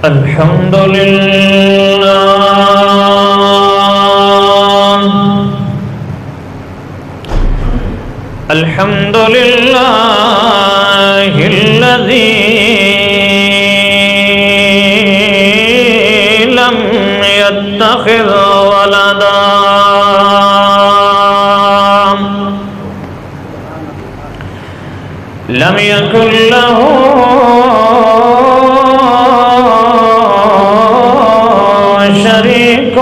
الحمد لله الحمد لله الذي لم يتخذ ولدا لم يكن له شريك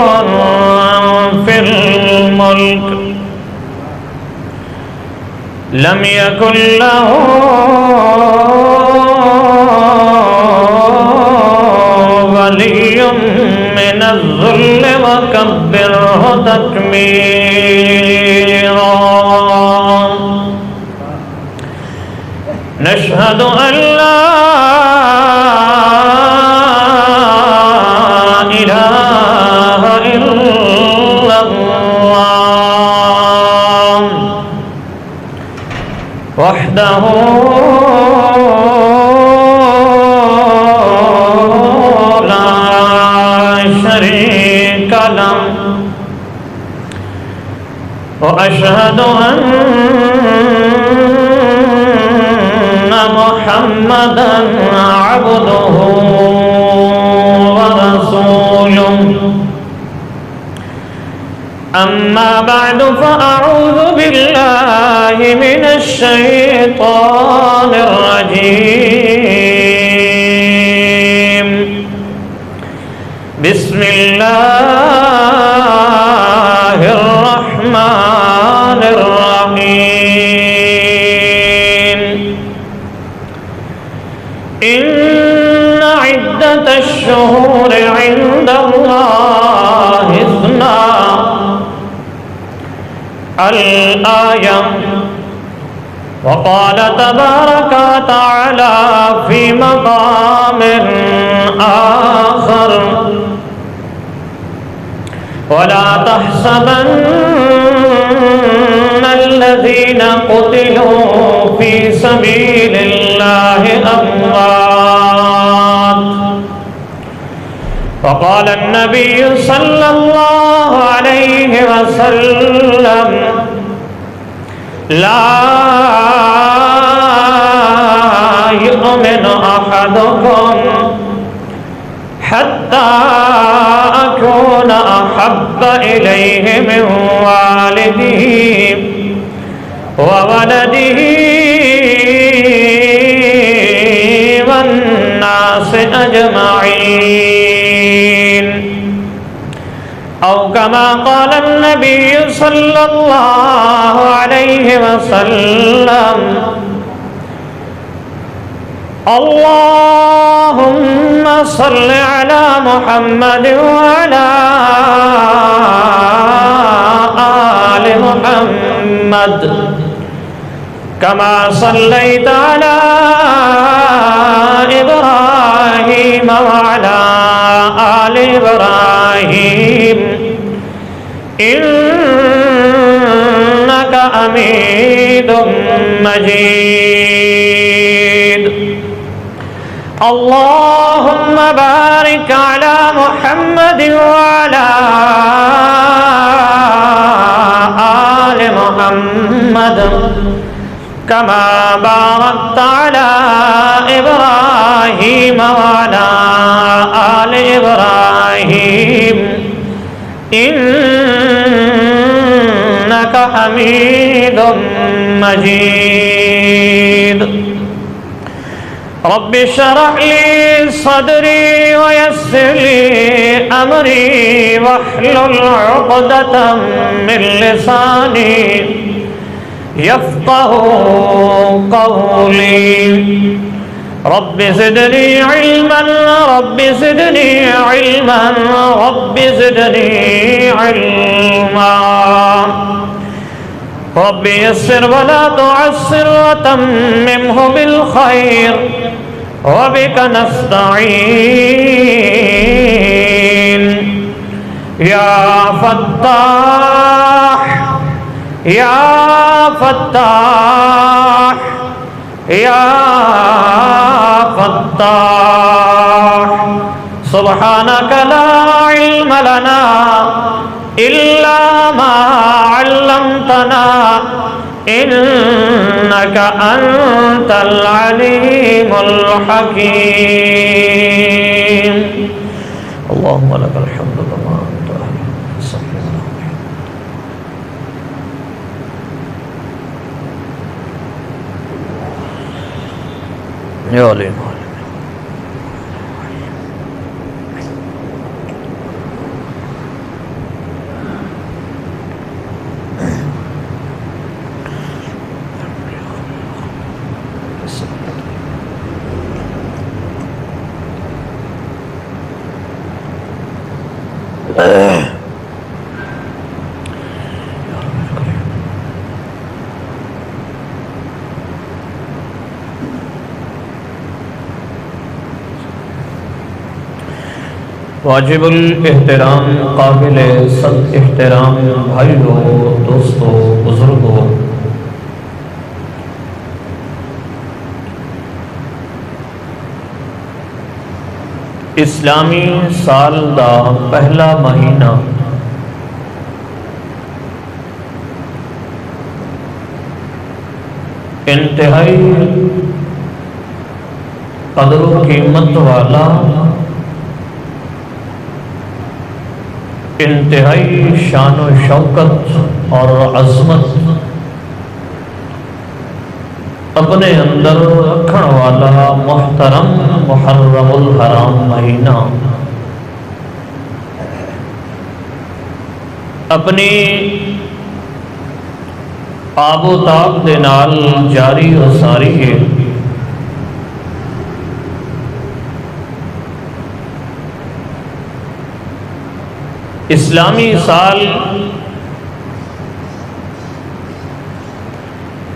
في الملك لم يكن له ولي من الذل وكبره تكبيرا نشهد أن لا إله إلا الله وحده لا شريك له وأشهد أن محمدًا عبده ورسوله أما بعد فأعوذ بالله من الشيطان الرجيم بسم الله الرحمن الرحيم إن عدة الشهور عند الله 12 الآية وقال تبارك وتعالى في مقام آخر ولا تحسبن الذين قتلوا في سبيل الله أموات وقال النبي صلى الله عليه وسلم لا يؤمن أحدكم حتى أكون أحب إليه من والده وولده والناس أجمعين أو كما قال النبي صلى الله عليه وسلم اللهم صل على محمد وعلى آل محمد كما صليت على إبراهيم وعلى آل إبراهيم إنك حميد مجيد اللهم بارك على محمد وعلى آل محمد كما باركت على إبراهيم وعلى آل إبراهيم إنك حميد مجيد رب اشرح لي صدري ويسر لي أمري واحلل عقدة من لساني يفقه قولي رب زدني علما رب زدني علما رب زدني علما رب يسر ولا تعسر وتممه بالخير وبك نستعين يا فتاح يا فتاح يا فتاح سبحانك لا علم لنا إلا ما علمتنا إنك أنت العليم الحكيم اللهم لك الحمد كما أنت أهل صلى الله عليه يا عليم واجب الاحترام قابل صد احترام بھائیوں دوستوں بزرگوں اسلامی سال دا پہلا مہینہ انتہائی قدر و قیمت والا انتہائی شان و شوکت اور عظمت اپنے اندر رکھن والا محترم محرم الحرام مہینہ اپنی آب و تاب دے نال جاری و ساری ہے اسلامی سال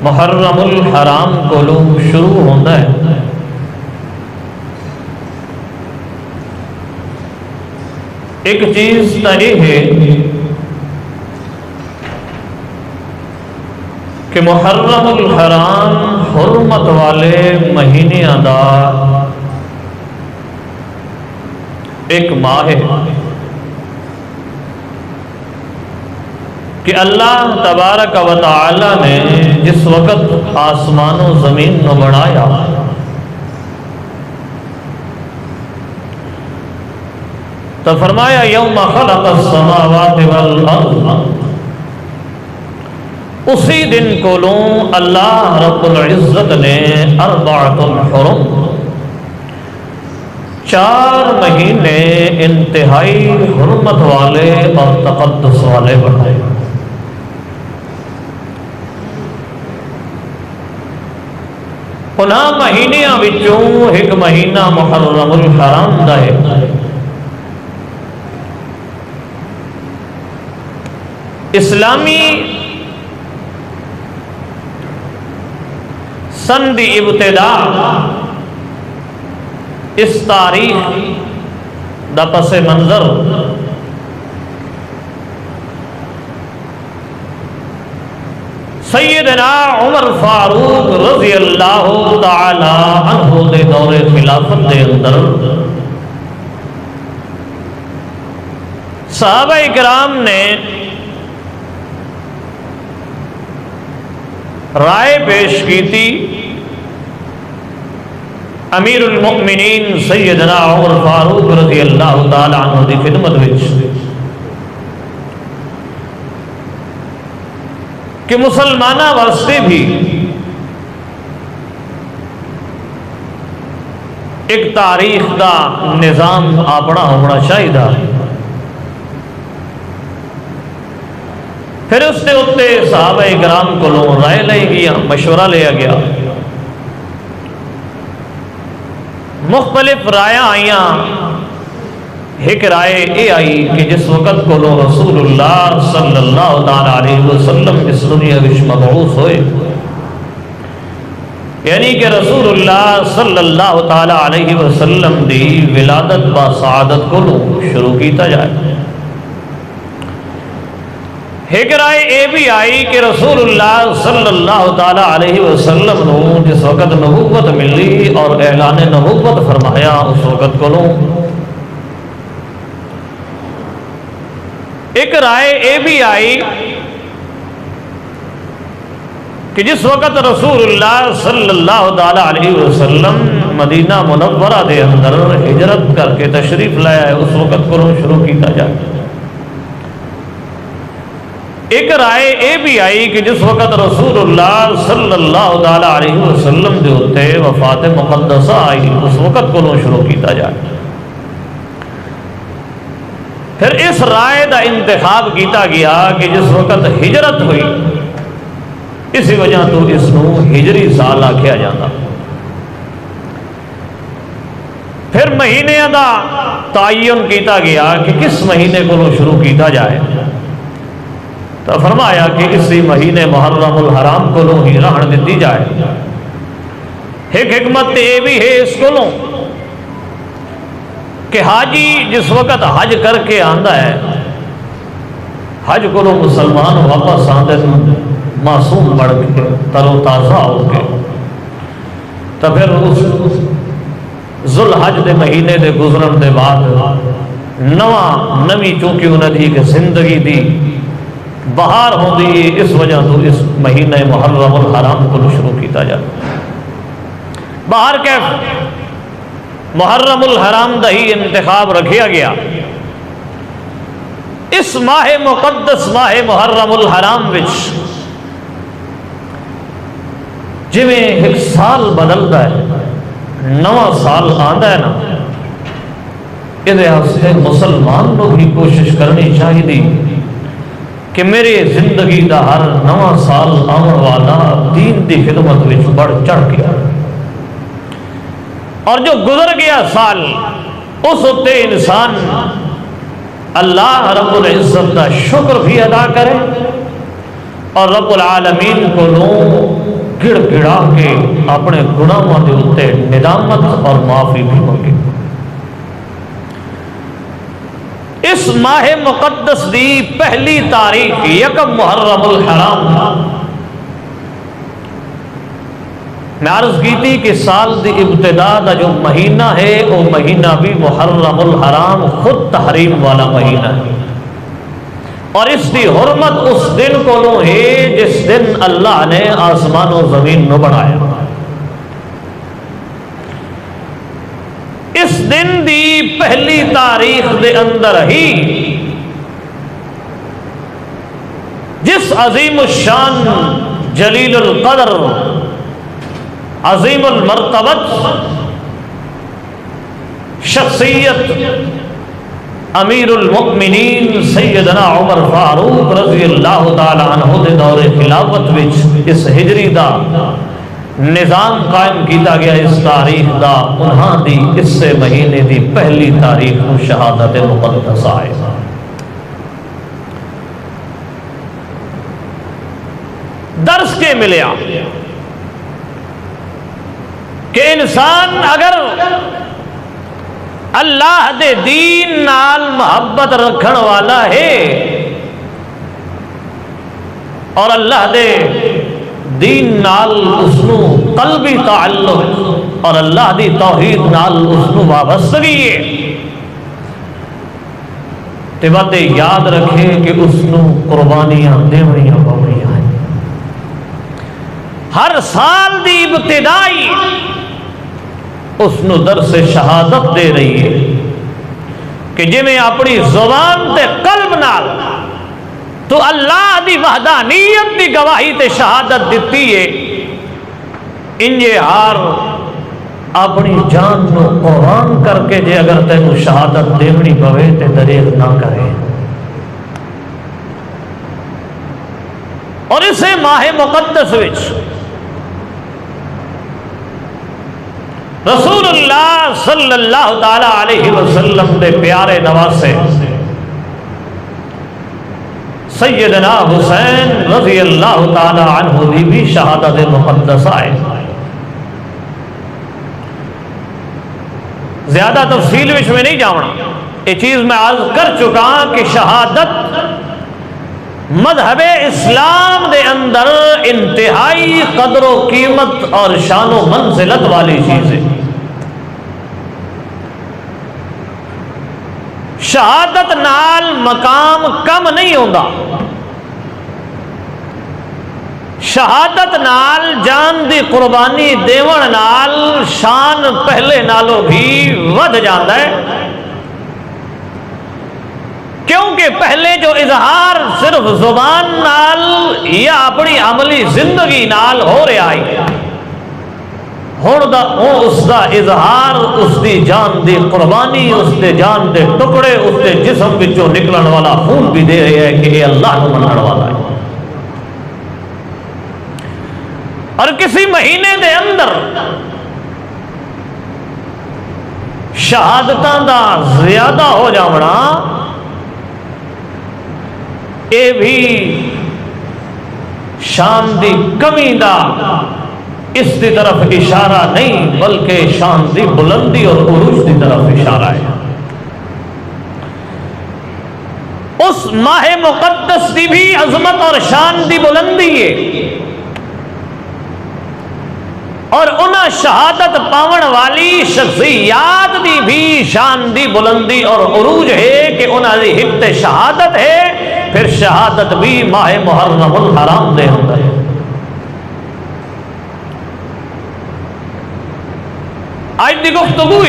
محرم الحرام کو لوگ شروع ہوتا ہے ایک چیز تو یہ ہے کہ محرم الحرام حرمت والے مہینے دا ایک ماہ ہے کہ اللہ تبارک و تعالی نے جس وقت آسمان و زمین کو بنایا تو فرمایا یوم خلق السماوات والارض اسی دن کو لوں اللہ رب العزت نے اربعۃ الحرم 4 مہینے انتہائی حرمت والے اور تقدس والے بنائے انہاں مہینیاں وچوں ایک مہینہ محرم الحرام دا ہے اسلامی سن دی ابتدا اس تاریخ دا پس منظر سیدنا عمر فاروق رضی اللہ تعالی عنہ دے دور خلافت دے اندر صحابہ اکرام نے رائے پیش کی تھی امیر المؤمنین سیدنا عمر فاروق رضی اللہ تعالی عنہ دی خدمت وچ کہ مسلمانہ واسطے بھی ایک تاریخ دا نظام اپنا ہونا چاہیے پھر اس کے اتنے صحابہ اکرام کو رائے لی گیا مشورہ لیا گیا مختلف رائے آئیاں ایک رائے یہ آئی کہ جس وقت کو رسول اللہ صلی اللہ علیہ وسلم اس دنیا وچ مبعوث ہوئے یعنی کہ رسول اللہ صلی اللہ علیہ وسلم دی ولادت با سعادت کو شروع کیتا جائے ایک رائے یہ بھی آئی کہ رسول اللہ صلی اللہ علیہ وسلم نو جس وقت نبوت ملی اور اعلان نبوت فرمایا اس وقت کو ایک رائے یہ بھی آئی کہ جس وقت رسول اللہ صلی اللہ تعالی علیہ وسلم مدینہ منورہ دے اندر ہجرت کر کے تشریف لایا ہے اس وقت کو شروع کیتا جائے. ایک رائے یہ بھی آئی کہ جس وقت رسول اللہ صلی اللہ تعالی علیہ وسلم دے ہوتے وفات مقدسہ آئی اس وقت کو شروع کیتا جائے. پھر اس رائے دا انتخاب کیتا گیا کہ جس وقت ہجرت ہوئی اسی وجہ تو اس نو ہجری سال آکھیا جاتا. پھر مہینے دا تعین کیتا گیا کہ کس مہینے کو شروع کیتا جائے تو فرمایا کہ اسی مہینے محرم الحرام کو ہی رہن دیتی جائے. ایک حکمت یہ بھی ہے اس کو کہ حاجی جس وقت حج کر کے آندا ہے حج کو مسلمان واپس آندے معصوم بڑھ کے تر و تازہ ہو کے تو پھر اس ذوالحج دے مہینے دے گزرن دے بعد نوی چونکہ انہوں نے زندگی دی بہار ہوندی اس وجہ تو اس مہینے محرم الحرام کو شروع کیتا جاتا. بہار کیف محرم الحرام دا ہی انتخاب رکھیا گیا. اس ماہ مقدس ماہ محرم الحرام وچ جویں ایک سال بدلتا ہے نواں سال آندا ہے نا یہ مسلمان کو بھی کوشش کرنی چاہیے کہ میرے زندگی دا ہر نواں سال آن والا دین دی خدمت وچ بڑھ چڑھ گیا اور جو گزر گیا سال اس ہوتے انسان اللہ رب العزت کا شکر بھی ادا کرے اور رب العالمین کو گڑ گڑا کے اپنے گناہوں کے اوتے ندامت اور معافی بھی مانگے. اس ماہ مقدس دی پہلی تاریخ یکم محرم الحرام میں عرض کی تھی کہ سال دی ابتدا دا جو مہینہ ہے وہ مہینہ بھی محرم الحرام خود تحریم والا مہینہ ہے اور اس کی حرمت اس دن کو ہے جس دن اللہ نے آسمان و زمین نو بنایا. اس دن دی پہلی تاریخ دے اندر ہی جس عظیم الشان جلیل القدر عظیم المرتبت شخصیت امیر المؤمنین سیدنا عمر فاروق رضی اللہ تعالی عنہ دے دور خلافت وچ اس ہجری دا نظام قائم کیتا گیا. اس تاریخ دا انہاں دی اس سے مہینے دی پہلی تاریخ کو شہادت مقدس آئے. درس کے ملیا کہ انسان اگر اللہ دے دین نال محبت رکھن والا ہے اور اللہ دے دین نال اسنو قلبی تعلق اور اللہ دی توحید نال اسنو وابستگی ہے تے بات یاد رکھے کہ اسنو قربانیاں دیونیاں پونیاں ہیں. ہر سال دی ابتدائی اس نو درس شہادت دے رہی ہے کہ جی میں اپنی زبان تے قلب نال تو اللہ دی وحدانیت دی گواہی تے شہادت دیتی ہے انجے ہار اپنی جان نو قربان کر کے جے اگر تینوں شہادت دیونی پوے تے دریغ نہ کرے. اور اسے ماہ مقدس وچ رسول اللہ صلی اللہ تعالی علیہ وسلم دے پیارے نواسے سیدنا حسین رضی اللہ تعالی عنہ دی بھی شہادت مقدس آئے. زیادہ تفصیل وچ میں نہیں جاؤنا یہ چیز میں عرض کر چکا کہ شہادت مذہب اسلام دے اندر انتہائی قدر و قیمت اور شان و منزلت والی چیز ہے. شہادت نال مقام کم نہیں ہوندا، شہادت نال جان دی قربانی دیون نال شان پہلے نالوں بھی ود جاتا ہے، کیونکہ پہلے جو اظہار صرف زبان نال یا اپنی عملی زندگی نال ہو رہا ہے، ہن اس دا اظہار اس دی جان دی قربانی، اس دے جان دے ٹکڑے، اس دے جسم وچوں نکلن والا خون بھی دے رہا ہے کہ یہ اللہ کو منن والا ہے۔ اور کسی مہینے دے اندر شہادتاں دا زیادہ ہو جاونا اے بھی شان دی کمی دا اس دی طرف اشارہ نہیں بلکہ شان دی بلندی اور عروج دی طرف اشارہ ہے۔ اس ماہ مقدس دی بھی عظمت اور شان دی بلندی ہے، اور انہاں شہادت پاون والی شخصیات دی بھی شان دی بلندی اور عروج ہے کہ انہاں دی حقت شہادت ہے۔ پھر شہادت بھی ماہ محرم الحرام دے اندر ہے۔ آج دی گفتگو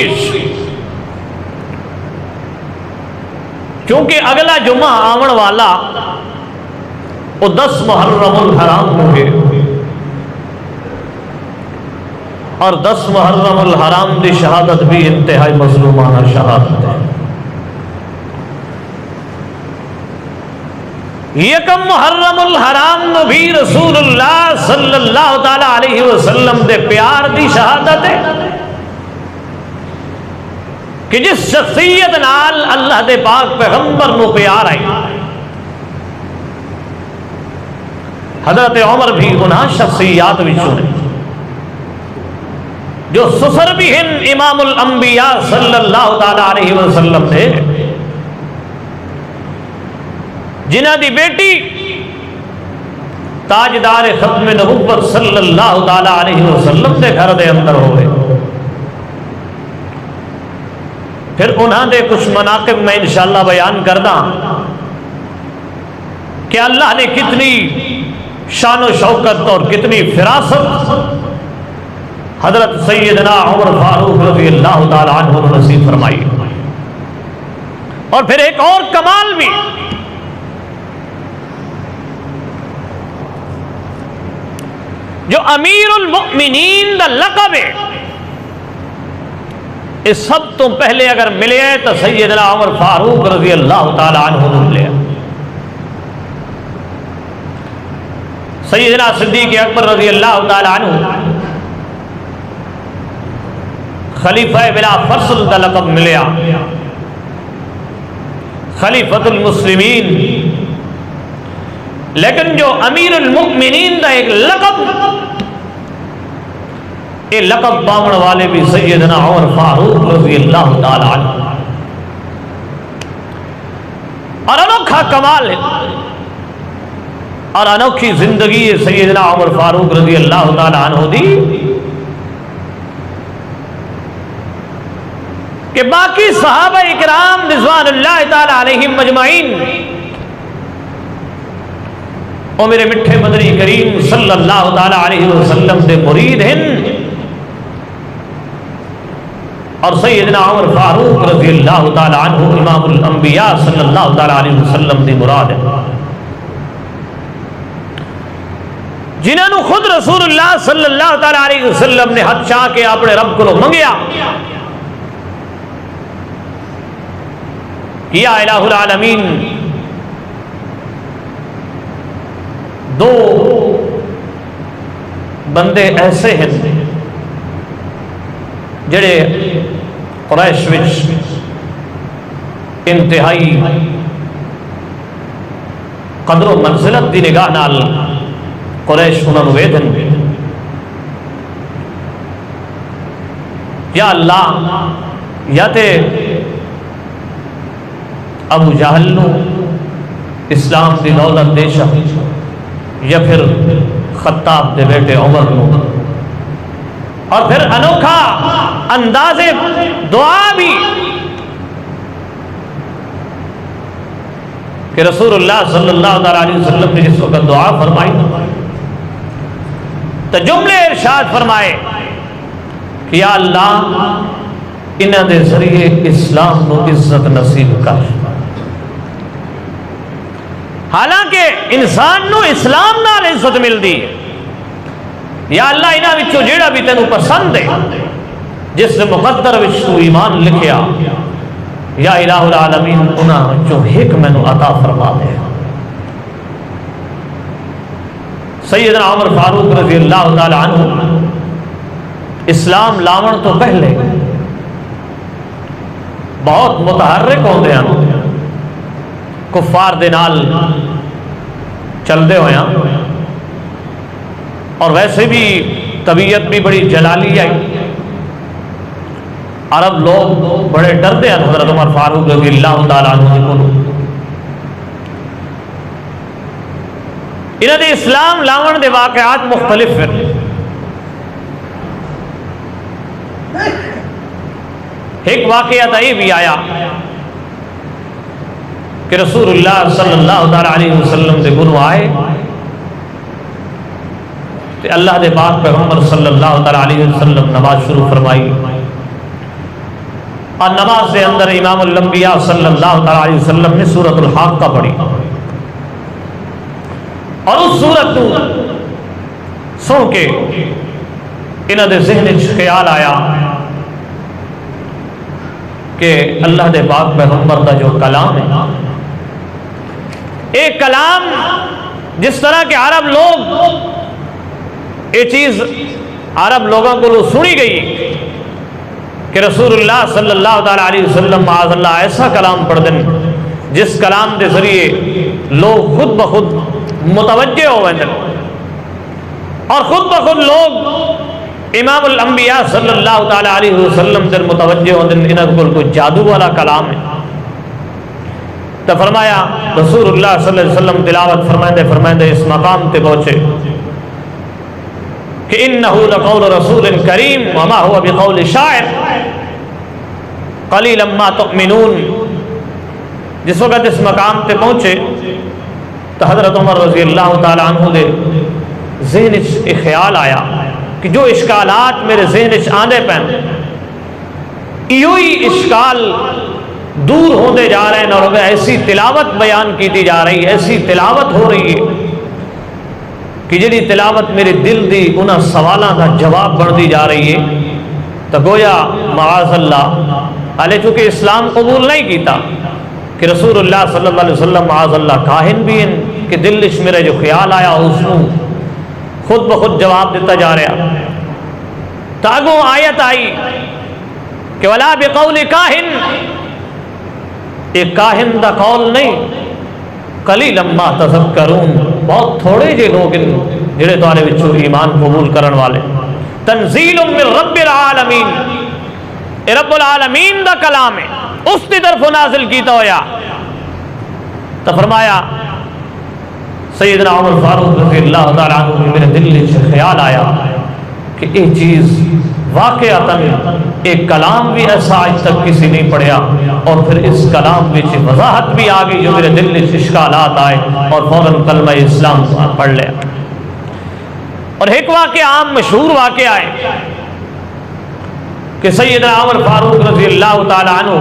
چونکہ اگلا جمعہ آون والا وہ 10 محرم الحرام ہوئے، اور 10 محرم الحرام دی شہادت بھی انتہائی مظلومانہ شہادت ہے۔ یکم محرم الحرام بھی رسول اللہ صلی اللہ تعالی علیہ وسلم دے پیار دی شہادت ہے کہ جس شخصیت نال اللہ دے پاک پیغمبر نو پیار آئی، حضرت عمر بھی انہاں شخصیات وچوں نے جو سسر بھی ہیں امام الانبیاء صلی اللہ تعالی علیہ وسلم نے، جنہ دی بیٹی تاجدار ختم نبوت صلی اللہ تعالی علیہ وسلم دے گھر دے اندر ہوئے۔ پھر انہاں دے کچھ مناقب میں انشاءاللہ بیان کردہ کہ اللہ نے کتنی شان و شوکت اور کتنی فراست حضرت سیدنا عمر فاروق رضی اللہ تعالی عنہ نصیب فرمائی۔ اور پھر ایک اور کمال بھی، جو امیر المؤمنین دا لقب ہے، اس سب تو پہلے اگر ملے ہے تو سیدنا عمر فاروق رضی اللہ تعالی عنہ نے ملے۔ سیدنا صدیق اکبر رضی اللہ تعالی عنہ خلیفہ بلا فصل دا لقب ملیا، خلیفۃ المسلمین۔ لیکن جو امیر المؤمنین دا ایک لقب، یہ لقب پاون والے بھی سیدنا عمر فاروق رضی اللہ تعالی عنہ۔ اور انوکھا کمال ہے اور انوکھی زندگی ہے سیدنا عمر فاروق رضی اللہ تعالی عنہ دی کہ باقی صحابہ اکرام رضوان اللہ تعالی علیہم مجمعین اور میرے مٹھے مدنی کریم صلی اللہ تعالی علیہ وسلم دے مرید ہیں، اور سیدنا عمر فاروق رضی اللہ تعالی عنہ امام الانبیاء صلی اللہ تعالی علیہ وسلم دی مراد ہے، جنہوں نے خود رسول اللہ صلی اللہ تعالی علیہ وسلم نے ہاتھ چاہ کے اپنے رب کو منگیا، یا الہ العالمین دو بندے ایسے ہیں جڑے قریش وچ انتہائی قدر و منزلت دی نگاہ نال قریش انہوں نے ویدن، یا اللہ یا تے ابو جہل نو اسلام دی دولت دے شاہ، یا پھر خطاب دے بیٹے عمر نو۔ اور پھر انوکھا انداز دعا بھی کہ رسول اللہ صلی اللہ علیہ وسلم نے جس وقت دعا فرمائی تو جملے ارشاد فرمائے کہ یا اللہ انہاں دے ذریعے اسلام نو عزت نصیب کر. حالانکہ انسان نو اسلام نال عزت ملدی ہے. یا اللہ انہاں وچوں جیڑا بھی تینوں پسند ہے جس نے مقدر وچ تو ایمان لکھیا یا الہ العالمین انہاں وچوں ایک مینوں عطا فرما دے. سیدنا عمر فاروق رضی اللہ تعالی عنہ اسلام لاون تو پہلے بہت متحرک ہوندے ہیں، کفار دے نال چلدے ہوئے ہیں، اور ویسے بھی طبیعت بھی بڑی جلالی آئی. عرب لوگ بڑے ڈردے ہیں حضرت عمر فاروق رضی اللہ تعالیٰ عنہ کو. انہوں نے اسلام لاون دے واقعات مختلف ہیں. ایک واقعہ تو یہ بھی آیا کہ رسول اللہ صلی اللہ علیہ وسلم دے گھروں آئے تو اللہ دے پاک پیغمبر صلی اللہ علیہ وسلم نماز شروع فرمائی، اور نماز دے اندر امام الانبیاء صلی اللہ علیہ وسلم نے سورۃ الحاقہ پڑھی، اور اس سورت کو سن کے انہوں دے ذہن خیال آیا کہ اللہ دے پاک پیغمبر کا جو کلام ہے، ایک کلام جس طرح کہ عرب لوگ یہ چیز عرب لوگوں کو سنی گئی کہ رسول اللہ صلی اللہ علیہ وسلم معاذ اللہ ایسا کلام پڑھ دیں جس کلام کے ذریعے لوگ خود بخود متوجہ ہوئے دیں، اور خود بخود لوگ امام الانبیاء صلی اللہ علیہ وسلم در متوجہ ہوئے دیں انہوں کو کوئی جادو والا کلام ہے. تو فرمایا رسول اللہ صلی اللہ علیہ وسلم تلاوت فرمائندے اس مقام تے پہنچے کہ انہو لقول رسول کریم وما ہوا بقول شاعر قلیلا ما تؤمنون. جس وقت اس مقام تے پہنچے تو حضرت عمر رضی اللہ تعالی عنہ دے ذہن ایک خیال آیا کہ جو اشکالات میرے ذہن آنے پہن یہی اشکال دور ہوتے جا رہے ہیں، اور ایسی تلاوت بیان کی جا رہی ہے، ایسی تلاوت ہو رہی ہے کہ جڑی تلاوت میرے دل دی انہاں سوالاں کا جواب بنتی جا رہی ہے. تو گویا معاذ اللہ علیہ چونکہ اسلام قبول نہیں کیتا کہ رسول اللہ صلی اللہ علیہ وسلم معاذ اللہ کاہن بھی ہیں کہ دل اس میرے جو خیال آیا اس کو خود بخود جواب دیتا جا رہا. تاگو آیت آئی کہ ولا بقول کاہن، ایک کاہن دا قول نہیں، قلیلا ما تذکرون، بہت تھوڑے جے لوگ جڑے تواڈے وچوں ایمان قبول کرن والے. تنزیل من رب العالمین، اے رب العالمین دا کلام ہے، اس کی طرف نازل کیتا ہویا. تو فرمایا سیدنا عمر فاروق رضی اللہ تعالیٰ عنہ میرے دل سے خیال آیا کہ یہ چیز واقعتاً ایک کلام بھی ایسا آج تک کسی نہیں پڑھیا، اور پھر اس کلام میں وضاحت بھی آ گئی جو میرے دل میں اشکالات آئے، اور فوراً کلمہ اسلام پڑھ لیا. اور ایک واقعہ عام مشہور واقعہ ہے کہ سیدنا عمر فاروق رضی اللہ تعالیٰ عنہ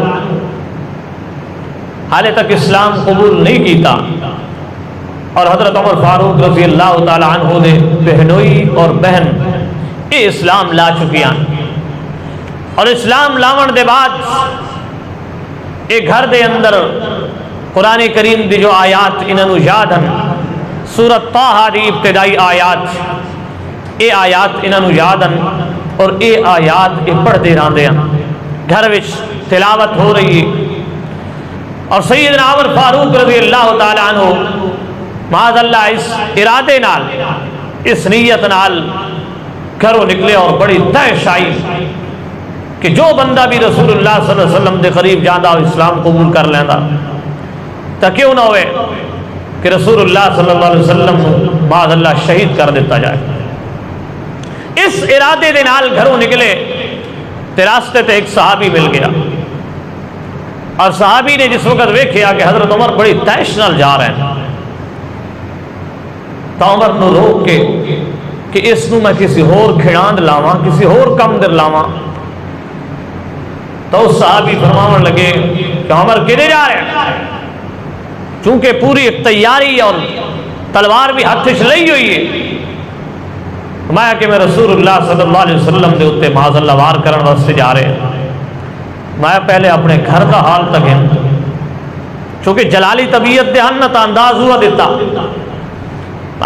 حالے تک اسلام قبول نہیں کیتا، اور حضرت عمر فاروق رضی اللہ تعالیٰ عنہ نے بہنوئی اور بہن یہ اسلام لا چکی ہیں. اور اسلام لاون دے بعد ایک گھر دے اندر قرآن کریم دی جو آیات انہوں یاد ہیں، سورۃ طٰہٰ دی ابتدائی آیات، یہ آیات انہوں یاد ہیں، اور یہ آیات یہ پڑھتے رہتے ہیں، گھر وچ تلاوت ہو رہی ہے. اور سیدنا عمر فاروق رضی اللہ تعالیٰ عنہ معاذ اللہ اس ارادے نال اس نیت نال گھروں نکلے، اور بڑی تحش آئی کہ جو بندہ بھی رسول اللہ صلی اللہ علیہ وسلم دے قریب جاندہ اور اسلام قبول کر لیندہ تا کیوں نہ ہوئے کہ رسول اللہ صلی اللہ علیہ وسلم معاذ اللہ شہید کر دیتا جائے. اس ارادے دے نال گھروں نکلے تے راستے تے ایک صحابی مل گیا، اور صحابی نے جس وقت ویکھیا کہ حضرت عمر بڑی تیش نال جا رہے ہیں تو عمر نو روک کے کہ اس نو میں کسی ہور کھڑاند لاواں، کسی ہور کم در لاواں، تو اس صحابی فرماون لگے کہ عمر کدے جا رہے ہیں؟ چونکہ پوری تیاری اور تلوار بھی ہاتھ وچ لئی ہوئی ہے، فرمایا کہ میں رسول اللہ صلی اللہ علیہ وسلم دے اتے معاذ اللہ وار کرن واسطے جا رہے ہیں، میں پہلے اپنے گھر کا حال تک ہے، چونکہ جلالی طبیعت دے ہن تا انداز ہوا دیتا،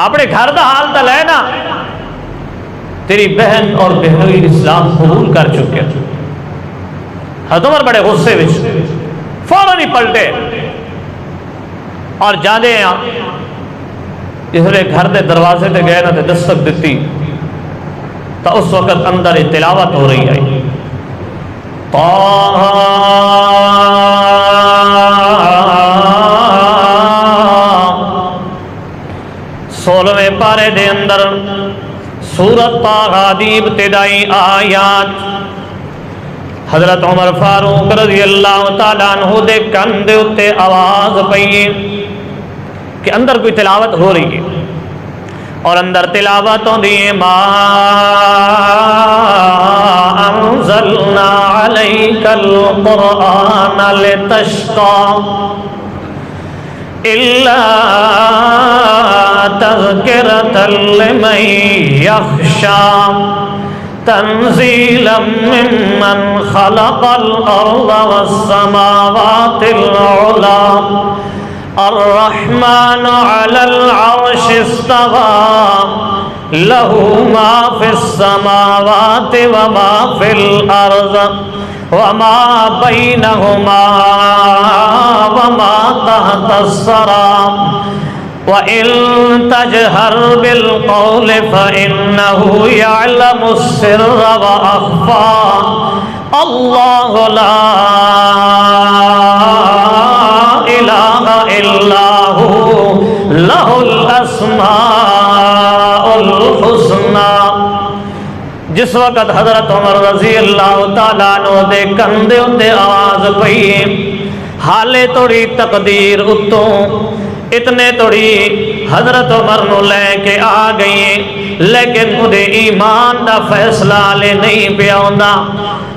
اپنے گھر کا حال تا لینا، تیری بہن اور بہنوئی اسلام قبول کر چکے۔ حضرت عمر بڑے غصے وچ فوراً ہی پلٹے اور جانے جس لئے گھر دے دروازے تے گئے نا تے دستک دیتی تو اس وقت اندر تلاوت ہو رہی آئی، طه 16ویں پارے دے اندر سورت طه دی ابتدائی آیات حضرت عمر فاروق رضی اللہ تعالیٰ عنہ دے کن دے اتے آواز پئی کہ اندر کوئی تلاوت ہو رہی ہے، اور اندر تلاوت ہوندی ہے ما انزلنا علیک القرآن لتشقى الا تذکرة لمن یخشى تنزیلا ممن خلق الارض والسماوات العلی الرحمن علی العرش استوى له ما في السماوات وما في الارض وما بينهما وما تحت الثرى وَإِن تَجْهَرْ بِالْقَوْلِ فَإِنَّهُ يَعْلَمُ السِّرَّ وَأَخْفَى اللَّهُ لَا إِلَهَ إِلَّا هُوَ لَهُ الْأَسْمَاءُ الْحُسْنَى۔ جس وقت حضرت عمر رضی اللہ تعالیٰ عنہ دے کندے اتے آواز پئی حالے توڑی تقدیر اتوں اتنے توڑی حضرت عمر نو لے کے آ گئی، لیکن خود ایمان دا فیصلہ لے نہیں پیا ہوندا،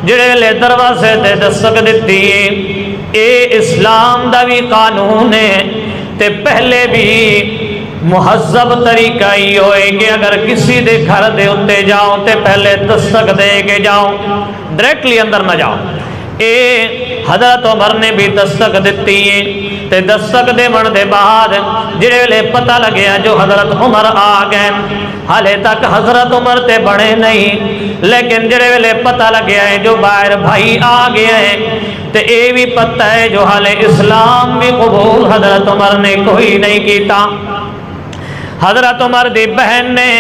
جڑے لے دروازے تے دستک دتی اے اسلام دا بھی قانون ہے تے پہلے بھی مہذب طریقہ ہی ہوئے کہ اگر کسی دے گھر دے اتے جاؤ تے پہلے دستک دے کے جاؤ، ڈائریکٹلی اندر نہ جاؤ۔ اے حضرت عمر نے بھی دستک دیتی ہے تے دستک دے من دے بعد جڑے لے پتہ لگیا جو حضرت عمر آ گئے، حالے تک حضرت عمر تے بڑے نہیں، لیکن جڑے لے پتہ لگیا ہے جو باہر بھائی آ گیا ہے تے اے بھی پتہ ہے جو حالے اسلام بھی قبول حضرت عمر نے کوئی نہیں کیتا۔ حضرت عمر دی بہن نے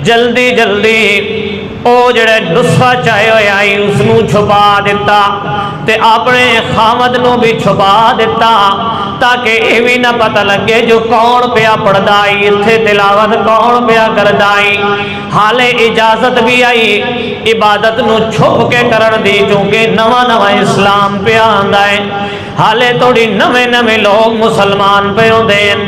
جلدی جلدی او جڑے نسخہ چاہے ہوئے آئی اس نو چھپا دیتا تے اپنے خامد نو بھی چھپا دیتا تاکہ یہ بھی نہ پتہ لگے جو کون پیا پڑھدائی اتھے تلاوت کون پیا کردائی۔ حالے اجازت بھی آئی عبادت نو چھپ کے کرن دی چونکہ نواں نواں اسلام پیا آندا ہے، حالے توڑی نوے نوے لوگ مسلمان پہ ہوندے ہیں،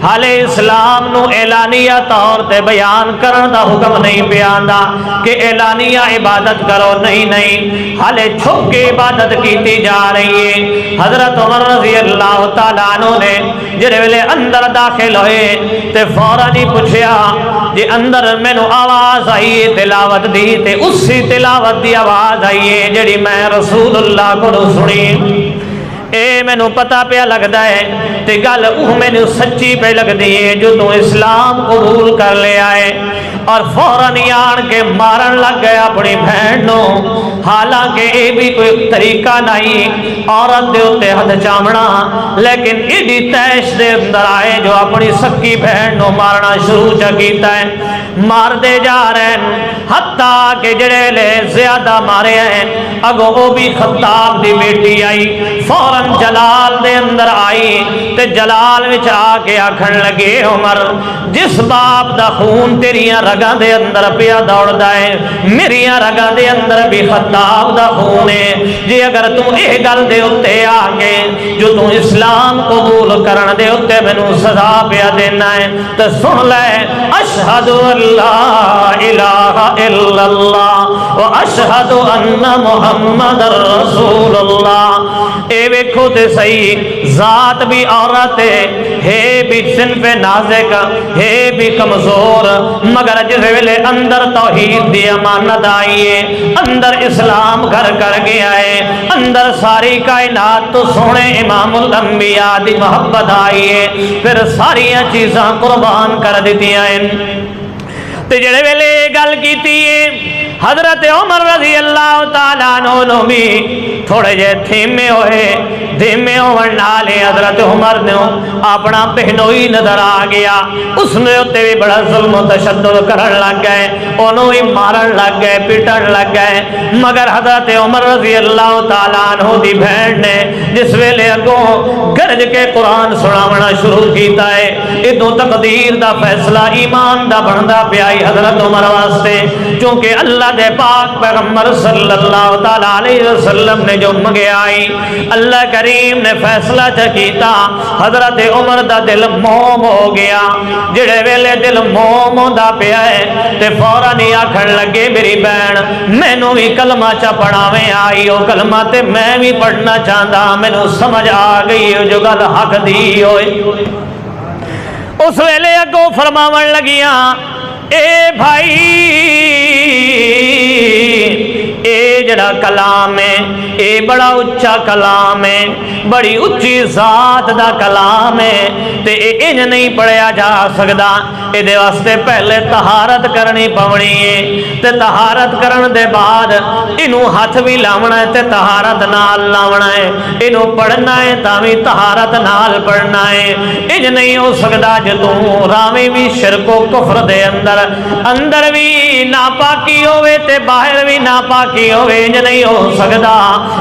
حالے اسلام نو اعلانیہ طور تے بیان کرن دا حکم نہیں پہ آندا کہ اعلانیہ عبادت کرو، نہیں نہیں، حالے چھپ کے عبادت کیتی جا رہی ہے۔ حضرت عمر رضی اللہ تعالیٰ عنہ نے جڑے ویلے اندر داخل ہوئے تے فوراً ہی پوچھیا جی اندر مینوں آواز آئی ہے تلاوت دی تے اسی تلاوت دی آواز آئی ہے جڑی میں رسول اللہ کو سنی، اے مینوں پتہ پیا لگدا ہے تے گل اوہ مینوں سچی پہ لگدی ہے جو تو اسلام قبول کر لے آئے، اور فوراً آن کے مارن لگ گئے اپنی بہن نو، حالانکہ اے بھی کوئی طریقہ نہیں عورت دے ہوتے ہتھ چامنا، لیکن ایڈی تیش دے اندر آئے جو اپنی سکی بہن نو مارنا شروع کیتا ہے، مار دے جا رہے ہیں حتیٰ کہ جڑے لے زیادہ مارے ہیں اگو او بھی خطاب دی بیٹی آئی، فوراً جلال دے دے اندر آئی تے جلال وچ آ کے آکھن لگے عمر جس باپ دا خون تیریاں رگاں دے اندر پیا دوڑدا ہے میریاں رگاں دے اندر بھی خطاب دا خون ہے جی اگر تو اے گل دے اتے آ کے جو تو اسلام قبول کرن دے اتے مینوں سزا پیا دینا ہے تے سن لے اشہد اللہ الہ الا اللہ و اشہد ان محمد رسول اللہ اے ویکھو تے صحیح ذات بھی عورت ہے بھی صنف نازک ہے بھی کمزور مگر جس ویلے اندر توحید دی امانت آئی ہے اندر اسلام گھر کر گیا ہے اندر ساری کائنات تو سونے امام الانبیاء دی محبت آئی ہے پھر ساری چیزاں قربان کر دیتی ہیں تے جڑے ویلے گل کیتی ہے حضرت عمر رضی اللہ تعالیٰ عنہ بھی تھوڑے جے دھیمے ہون نالے حضرت عمر نے اپنا بہنوئی نظر آ گیا اس نے اتے بھی بڑا ظلم و تشدد کرن لگ گئے انہوں ہی مارن لگ گئے پیٹن لگ گئے مگر حضرت عمر رضی اللہ تعالیٰ عنہ دی بہن نے جس ویلے اگوں گرج کے قرآن سناونا شروع کیتا ہے ادوں تقدیر دا فیصلہ ایمان دا بندا پیائی حضرت عمر واسطے چونکہ اللہ دے پاک پیغمبر صلی اللہ تعالیٰ علیہ وسلم نے جو منگے آئی اللہ کریم نے فیصلہ چکیتا حضرت عمر دا دل موم ہو گیا جڑے ویلے دل موم ہوندا پیا ہے تے فوراً ہی آکھن لگے میری بہن مینوں بھی کلمہ چا پڑھاویں آئی او کلمہ تے میں بھی پڑھنا چاہندا مینوں سمجھ آ گئی جو گل حق دی ہوئے اس ویلے اگوں فرماون لگیاں اے بھائی اے جڑا کلام ہے اے بڑا اچھا کلام ہے بڑی اچھی ذات دا کلام ہے تے اے انج نہیں پڑھیا جا سکدا اے دے واسطے پہلے طہارت کرنی پونی ہے تے طہارت کرن دے بعد اینوں ہاتھ بھی لاونا ہے تے طہارت نال لاونا ہے اینوں پڑھنا ہے تاں وی طہارت نال پڑھنا ہے انج نہیں ہو سکدا جو تو راویں بھی شرک و کفر دے اندر بھی ناپاکی ہوئے تے باہر بھی ناپاکی ہوئے انج نہیں ہو سکدا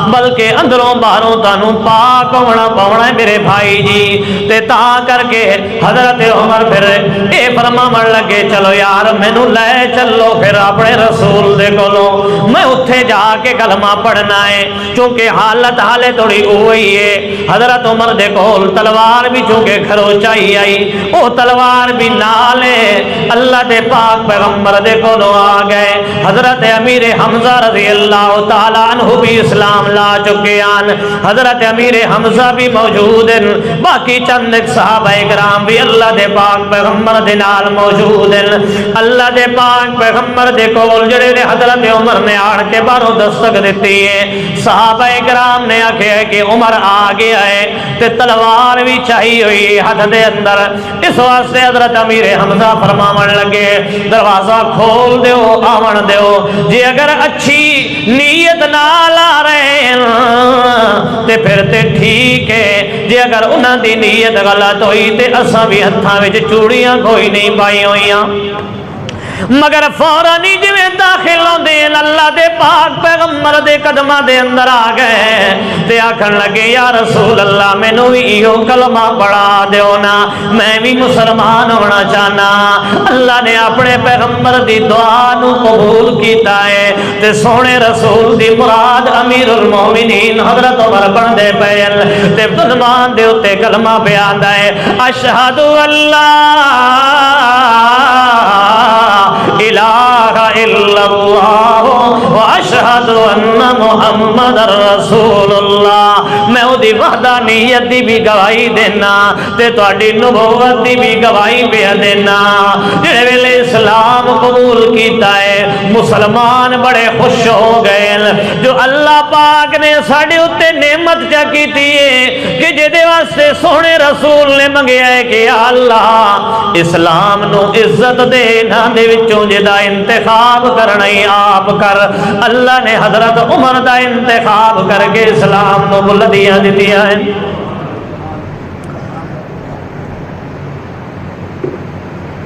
بلکہ اندروں باہروں تانوں پاک ہونا پونا ہے میرے بھائی جی تے تاں کر کے حضرت عمر پھر اے فرماون لگے چلو یار مینوں لے چلو پھر اپنے رسول دے کولوں میں اتھے جا کے کلمہ پڑھنا ہے چونکہ حالت حالے تھوڑی ہوئی ہے حضرت عمر دے کول تلوار بھی چونکہ کھروچائی آئی او تلوار بھی نال ہے اللہ دے پاک پیغمبر دے کولوں آ گئے حضرت امیر حمزہ رضی اللہ تعالیٰ عنہ بھی اسلام لا چکے ہیں حضرت امیر حمزہ بھی موجود ہیں باقی چند صحابہ کرام بھی اللہ دے پاک پیغمبر دے نال موجود ہیں اللہ دے پاک پیغمبر دے کول جڑے نے حضرت عمر نے آڑ کے باہروں دستک دیتی ہے صحابہ کرام نے آکھیا کہ عمر آ گیا ہے تے تلوار بھی چاہی ہوئی ہاتھ دے اندر اس واسطے حضرت امیر حمزہ فرماون لگے دروازہ کھول دیو آون دیو جی اگر اچھی نیت نال آ رہے ہیں تے پھر تے ٹھیک ہے جی اگر انہاں دی نیت غلط ہوئی تے اساں بھی ہتھاں وچ چوڑیاں کوئی نہیں پائی ہوئیاں مگر فوراً ہی جویں داخل ہوندے ہیں اللہ دے پاک پیغمبر دے قدماں دے اندر آ گئے تے آکھن لگے یا رسول اللہ مینوں وی ایہو کلمہ پڑھا دیو نا میں بھی مسلمان ہونا چاہنا اللہ نے اپنے پیغمبر دی دعا نو قبول کیتا ہے تے سونے رسول دی مراد امیر المومنین حضرت عمر بن دے پئے تے زبان دے اوتے کلمہ بیان ہے اشہد اللہ الہ الا اللہ واشہد ان محمد رسول اللہ میں او دی وحدانیت دی بھی گواہی دینا تے تہاڈی نبوت دی بھی گواہی پہ دینا جڑے ویلے اسلام قبول کیتا ہے مسلمان بڑے خوش ہو گئے جو اللہ پاک نے ساڈے اوتے نعمت چا کیتی ہے کہ جے واسطے سونے رسول نے منگیا ہے کہ یا اللہ اسلام نو عزت دے نہ دے وچوں جدا انتخاب کرنا ہی آپ کر اللہ نے حضرت عمر دا انتخاب کر کے اسلام نو بلندیاں دتیاں ہیں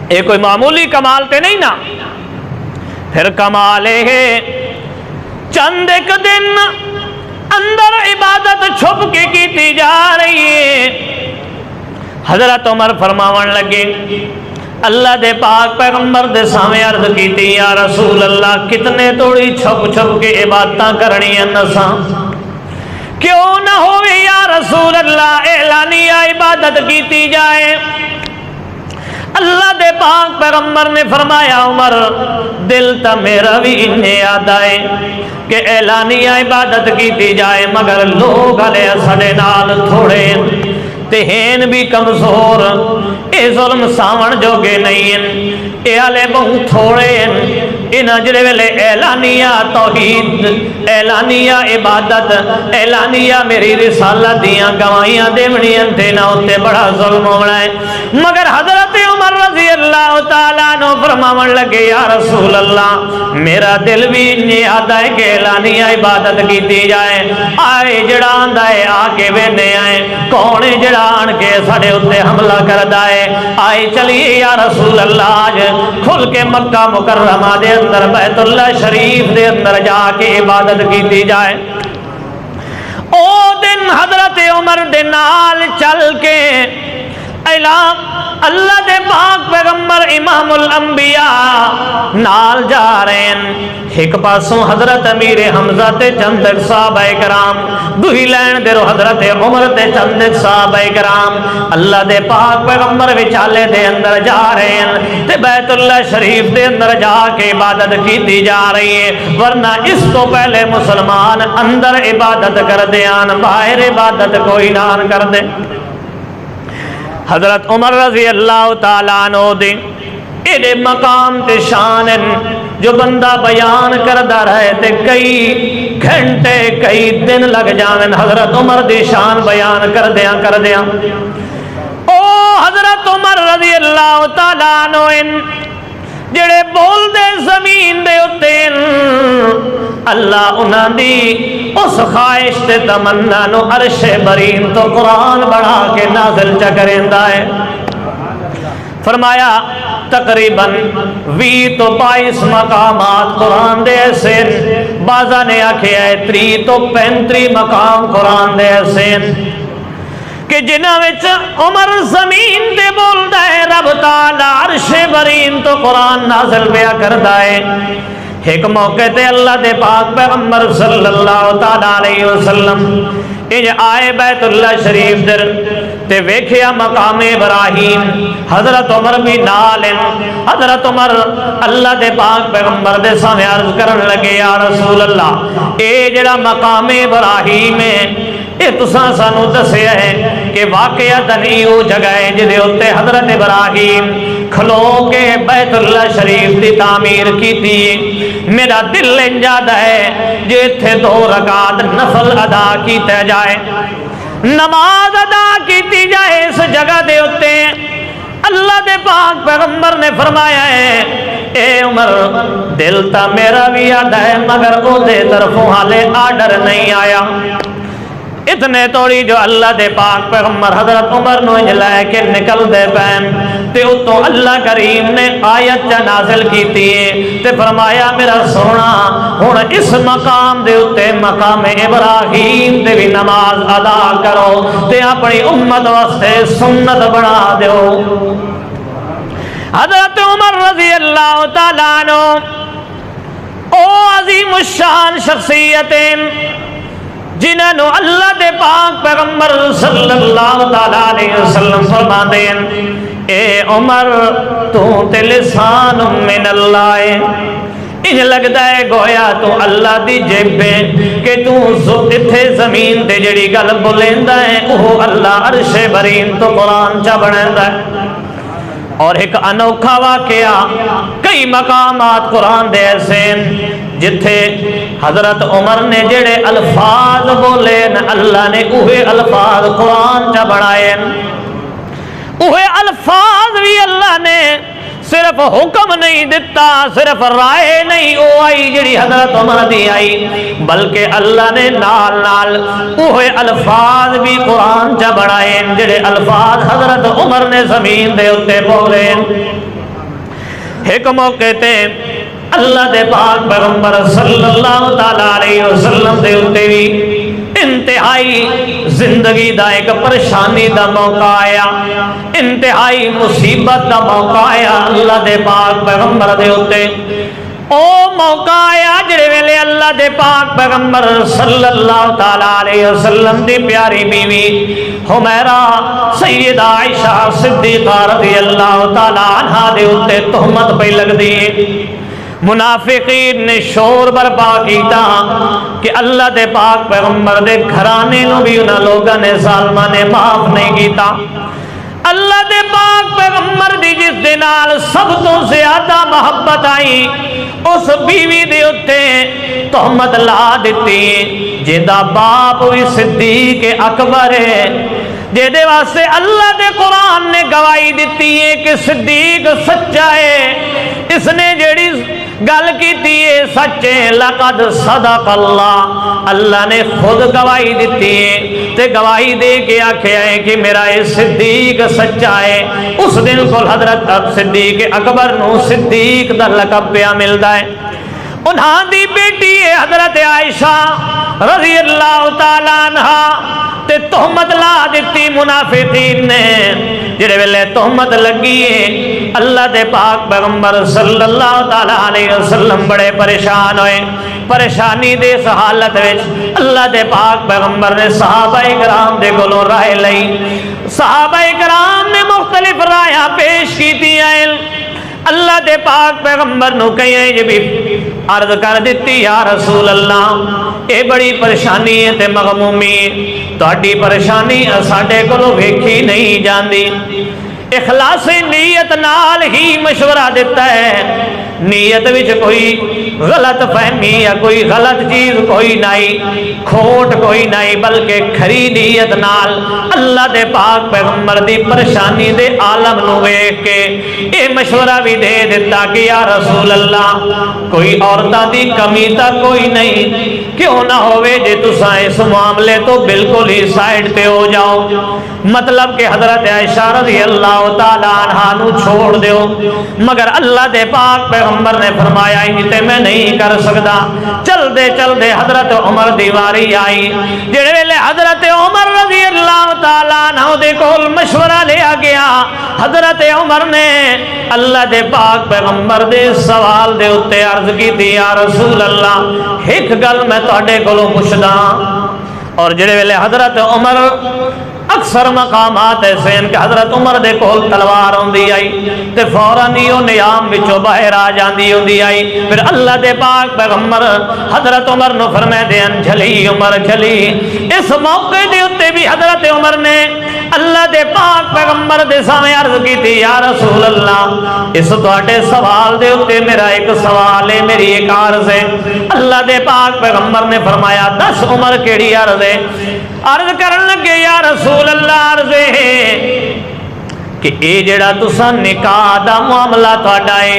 یہ کوئی معمولی کمال تے نہیں نا پھر کمال ہے چند ایک دن اندر عبادت چھپ کے کیتی جا رہی ہے حضرت عمر فرماون لگے اللہ دے پاک پیغمبر دے سامنے عرض کیتی یا رسول اللہ کتنے توڑی چھپ چھپ کے عبادتاں کرنی ہیں نساں کیوں نہ ہوئے یا رسول اللہ اعلانیہ عبادت کیتی جائے اللہ دے پاک پیغمبر نے فرمایا عمر دل تا میرا بھی انہیں یاد آئے کہ اعلانیہ عبادت کیتی جائے مگر لوگ علیہ سڑے نال تھوڑے تہین بھی کمزور اے ظلم ساون جو گے نہیں ہیں اے آلے بہت تھوڑے ہیں انہاں جڑے ویلے اعلانیہ توحید اعلانیہ عبادت اعلانیہ میری رسالت دیاں گواہیاں دیونیاں تے نہ ہوتے بڑا ظلم ہونا ہے مگر حضرت عمر رضی اللہ تعالیٰ عنہ فرماون لگے یا رسول اللہ میرا دل بھی یاد ہے کہ اعلانیہ عبادت کیتی جائے آئے جڑا آندا ہے آ کے وینے آئے کون جڑا آن کے ساڈے اوتے حملہ کردا ہے آئے چلیے یا رسول اللہ آج کھل کے مکہ مکرمہ دے اندر بیت اللہ شریف دے اندر جا کے عبادت کیتی جائے او دن حضرت عمر دے نال چل کے اعلان اللہ دے پاک پیغمبر امام الانبیاء نال جا رہے ہیں ایک پاسوں حضرت امیر حمزہ تے چند صحابہ کرام دوہی لین دے رو حضرت عمر تے چند صحابہ کرام اللہ دے پاک پیغمبر وچالے دے اندر جا رہے ہیں تے بیت اللہ شریف دے اندر جا کے عبادت کیتی جا رہی ہے ورنہ اس تو پہلے مسلمان اندر عبادت کر دیان باہر عبادت کوئی نہ کر دے حضرت عمر رضی اللہ تعالیٰ عنہ دے ایڈے مقام تے شان جو بندہ بیان کردہ رہے تے کئی گھنٹے کئی دن لگ جاویں حضرت عمر دی شان بیان کر دیاں او حضرت عمر رضی اللہ تعالیٰ عنہ جڑے بول دے زمین دے اتے اللہ انہاں دی اس خواہش تے تمنا نو عرش برین تو قرآن بڑھا کے نازل چکریندا ہے فرمایا تقریباً 20 تو 22 مقامات قرآن دے ایسے بازا نے آکھے ہے 30 تو 35 مقام قرآن دے ایسے کہ جنہاں وچ عمر زمین تے بولدا ہے رب تعالی عرش برین تو قرآن نازل پیا کردا ہے ایک موقع تے اللہ دے پاک پیغمبر صلی اللہ تعالی علیہ وسلم انج آئے بیت اللہ شریف در تے ویکھیا مقام ابراہیم حضرت عمر بھی نال حضرت عمر اللہ دے پاک پیغمبر دے سامنے عرض کرن لگے یا رسول اللہ اے جڑا مقام ابراہیم ہے اے تساں سانو دسیا ہے کہ واقعتاً ایو جگہ ہے جدے اتے حضرت ابراہیم کھلو کے بیت اللہ شریف دی تعمیر کی تھی میرا دل انجاد ہے جو تھے 2 رکعت نفل ادا کیتے جائے نماز ادا کیتی جائے اس جگہ دے اتے اللہ دے پاک پیغمبر نے فرمایا ہے اے عمر دل تا میرا بھی یاد ہے مگر او دے طرفوں حالے آرڈر نہیں آیا اتنے توڑی جو اللہ دے پاک پیغمبر حضرت عمر نو لے کے نکل دے پین تے اتوں اللہ کریم نے آیت جا نازل کیتی ہے تے فرمایا میرا سونا ہن اس مقام دے اتے مقام ابراہیم تے بھی نماز ادا کرو تے اپنی امت واسطے سنت بنا دیو حضرت عمر رضی اللہ تعالیٰ عنہ او عظیم الشان شخصیتیں جنہوں اللہ دے پاک پیغمبر صلی اللہ علیہ وسلم فرما دیں اے عمر تو تے لسان من اللہ انج لگتا ہے گویا تو اللہ دی جیب پہ کہ تو اتھے زمین تے جڑی گل بولیندا ہے وہ اللہ عرش برین تو قرآن چا بنیندا ہے اور ایک انوکھا واقعہ کئی مقامات قرآن دے ایسے جتھے حضرت عمر نے جڑے الفاظ بولے اللہ نے اوہے الفاظ قرآن چا بڑھائے اوہے الفاظ بھی اللہ نے صرف حکم نہیں دیتا صرف رائے نہیں او آئی جڑی حضرت عمر دی آئی بلکہ اللہ نے نال نال اوہے الفاظ بھی قرآن چا بڑھائے جڑے الفاظ حضرت عمر نے زمین دے اتے بولے ایک موقع تے اللہ دے پاک پیغمبر صلی اللہ علیہ وسلم دے اتے بھی انتہائی زندگی دا ایک پریشانی دا موقع آیا، انتہائی مصیبت دا موقع آیا اللہ دے پاک پیغمبر دے اتے۔ او موقع آیا جڑے ویلے اللہ دے پاک پیغمبر صلی اللہ تعالیٰ علیہ وسلم دی پیاری بیوی حمیرہ سیدہ عائشہ صدیقہ رضی اللہ تعالیٰ عنہ دے اتے تہمت پہ لگ دیئے۔ منافقین نے شور برپا کیتا کہ اللہ دے پاک پیغمبر دے گھرانے نو بھی انہاں لوگاں نے ظالماں نے معاف نہیں کیتا۔ اللہ دے پاک پیغمبر دی جس دے نال سب تو زیادہ محبت آئی اس بیوی دے اتے تہمت لا دیتی جیدہ باپ بھی صدیق اکبر ہے، جیدے واسطے اللہ دے قرآن نے گواہی دیتی ہے کہ صدیق سچا ہے، اس نے جیڑی گل کی سچے لقد صدق اللہ، اللہ نے خود گواہی دیتی ہے تے گواہی دے کے آکھیا ہے کہ میرا یہ صدیق سچا ہے۔ اس دن کو حضرت صدیق اکبر نو صدیق دا لقب پیا ملدا ہے۔ انہاں دی بیٹی ہے حضرت عائشہ رضی اللہ تعالیٰ عنہ تے تہمت لا دیتی منافقین نے، جڑے ویلے تہمت لگی ہے اللہ دے پاک پیغمبر صلی اللہ تعالیٰ علیہ وسلم بڑے پریشان ہوئے۔ پریشانی دے اس حالت وچ اللہ دے پاک پیغمبر نے صحابہ کرام دے کولوں رائے لئی، صحابہ کرام نے مختلف رائے پیش کیتی ہیں۔ اللہ دے پاک پیغمبر نو کہیں جی بھی عرض کر دیتی یا رسول اللہ اے بڑی پریشانی ہے تے مغمومی تہاڈی پریشانی ساڈے کولوں ویکھی نہیں جاندی۔ اخلاص نیت نال ہی مشورہ دیتا ہے، نیت وچ کوئی غلط فہمی یا کوئی غلط چیز کوئی نہیں، کھوٹ کوئی نہیں، بلکہ کھری نیت نال اللہ دے پاک پیغمبر دی پریشانی دے عالم نو ویکھ کے اے مشورہ بھی دے دیتا کہ یا رسول اللہ کوئی عورتاں دی کمی تا کوئی نہیں، کیوں نہ ہوئے جے تساں اس معاملے تو بالکل ہی سائڈ پہ ہو جاؤ، مطلب کہ حضرت عائشہ رضی اللہ تعالیٰ عنہ نو چھوڑ دیو، مگر اللہ دے پاک پیغمبر نے فرمایا انتے میں نہیں کر سکتا۔ چل دے حضرت عمر دیواری آئی، جڑے ویلے حضرت عمر رضی اللہ تعالیٰ عنہ دے کول مشورہ لیا گیا، حضرت عمر نے اللہ دے پاک پیغمبر دے سوال دے اتے عرض کی تھی یا رسول اللہ ایک گل میں تہاڈے کولوں پوچھدا، اور جڑے ویلے حضرت عمر اکثر مقامات ایسے ہیں کہ حضرت عمر دے کول تلوار ہوندی آئی تے فوراً ہی وہ نیام وچوں باہر آ جاندی ہوندی آئی، پھر اللہ دے پاک پیغمبر حضرت عمر نو فرمائے دین جھلی عمر جھلی۔ اس موقع دے اتے بھی حضرت عمر نے اللہ دے پاک پیغمبر دے سامنے عرض کی تھی یا رسول اللہ اس تواڈے سوال دے اتے میرا ایک سوال ہے، میری ایک عرض ہے۔ اللہ دے پاک پیغمبر نے فرمایا دس عمر کیڑی عرض ہے؟ عرض کرن لگے یا رسول اللہ عرض ہے کہ اے جڑا تساں نکاح دا معاملہ تہاڈا ہے،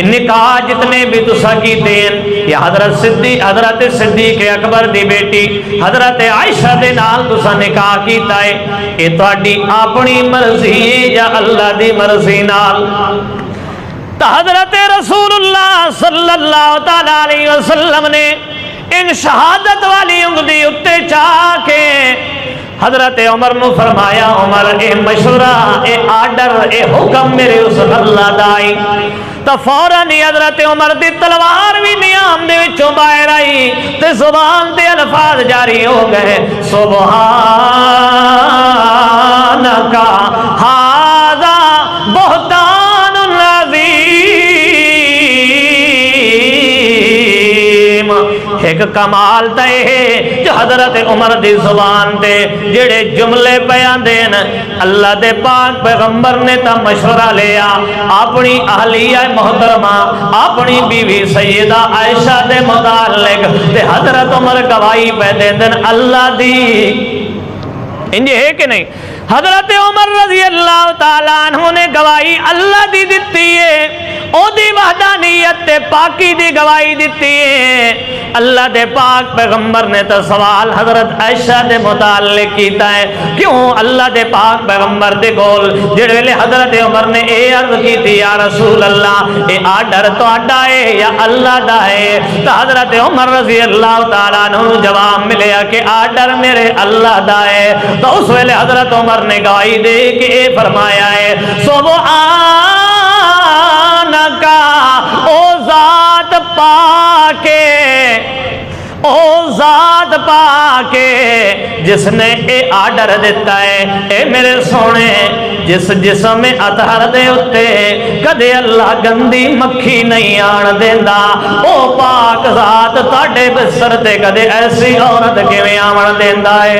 نکاح جتنے بھی تساں کیتے ہیں یا حضرت صدیق اکبر دی بیٹی حضرت عائشہ دے نال تساں نکاح کیتا ہے، اے تہاڈی اپنی مرضی ہے یا اللہ دی مرضی نال؟ تو حضرت رسول اللہ صلی اللہ تعالیٰ علیہ وسلم نے ان شہادت والی انگلی اتے چاہ کے حضرت عمر نو فرمایا عمر اے مشورہ اے آرڈر اے حکم میرے اس اللہ دائی، تو فوراً ہی حضرت عمر دی تلوار بھی نیام دے وچوں باہر آئی تے زبان تے الفاظ جاری ہو گئے سبحانکا ھذا بہتان عظیم۔ ایک کمال تے ہے جو حضرت عمر دی زبان تے جڑے جملے بیان دین اللہ دے پاک پیغمبر نے تا مشورہ لیا اپنی اہلیہ محترمہ اپنی بیوی سیدہ عائشہ دے متعلق تے حضرت عمر گواہی پہ دے دن اللہ دی انجے ہے کہ نہیں؟ حضرت عمر رضی اللہ تعالیٰ عنہ نے گواہی اللہ دی دیتی ہے، او دی وحدانیت تے پاکی دی گواہی دیتی ہے۔ اللہ دے پاک پیغمبر نے تو سوال حضرت عائشہ دے متعلق کیتا ہے، کیوں اللہ دے پاک پیغمبر دے گول جڑے لے حضرت عمر نے اے عرض کی تھی یا رسول اللہ اے آڈر تو آڈا ہے یا اللہ دا ہے؟ تو حضرت عمر رضی اللہ تعالیٰ عنہ جواب ملیا کہ آڈر میرے اللہ دا ہے۔ تو اس ویلے حضرت عمر نے گواہی دے کہ اے فرمایا ہے سبحانکا، او ذات پاکے، او ذات پاکے جس نے اے آڈر دیتا ہے، اے میرے سونے جس جسم اطہر دے اتے کدے اللہ گندی مکھی نہیں آن دیندا، او پاک ذات تاڑے بسر تے کدے ایسی عورت کیویں آن دیندا ہے۔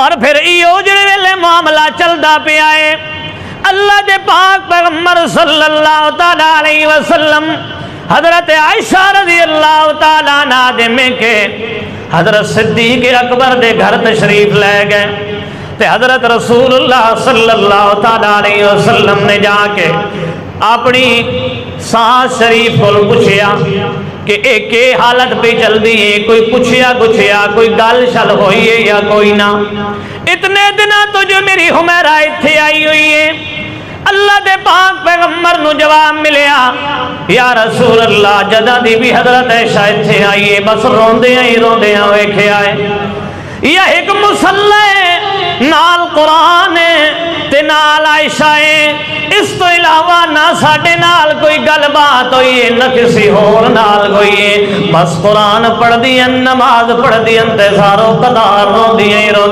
اور پھر ایو جڑے ویلے معاملہ چلدا پیا ہے، اللہ دے پاک پیغمبر صلی اللہ تعالی علیہ وسلم حضرت عائشہ رضی اللہ تعالی عنہ دے میں کے حضرت صدیق اکبر دے گھر تشریف لے گئے تے حضرت رسول اللہ صلی اللہ تعالی علیہ وسلم نے جا کے اپنی ساس شریف کو پوچھیا کہ ایک کے حالت پہ چل دی ہے، کوئی پوچھیا گچھیا کوئی گل شل ہوئی ہے یا کوئی نہ؟ اتنے دنہ تو جو میری حمیرہ اتھے آئی ہوئی ہے، اللہ دے پاک پیغمبر نو جواب ملیا یا رسول اللہ جدہ دی بھی حضرت عائشہ اتھے آئی ہے، بس روندے ہیں ویکھے آئے، یا ایک مسلح نال قرآن تے نال عائشہ ہے، اس تو علاوہ نہ ساڑھے نال کوئی گل بات ہوئی ہے نہ کسی اور نال کوئی ہے، بس قرآن پڑھ دیا نماز پڑھ دیا تے سارو قدار رو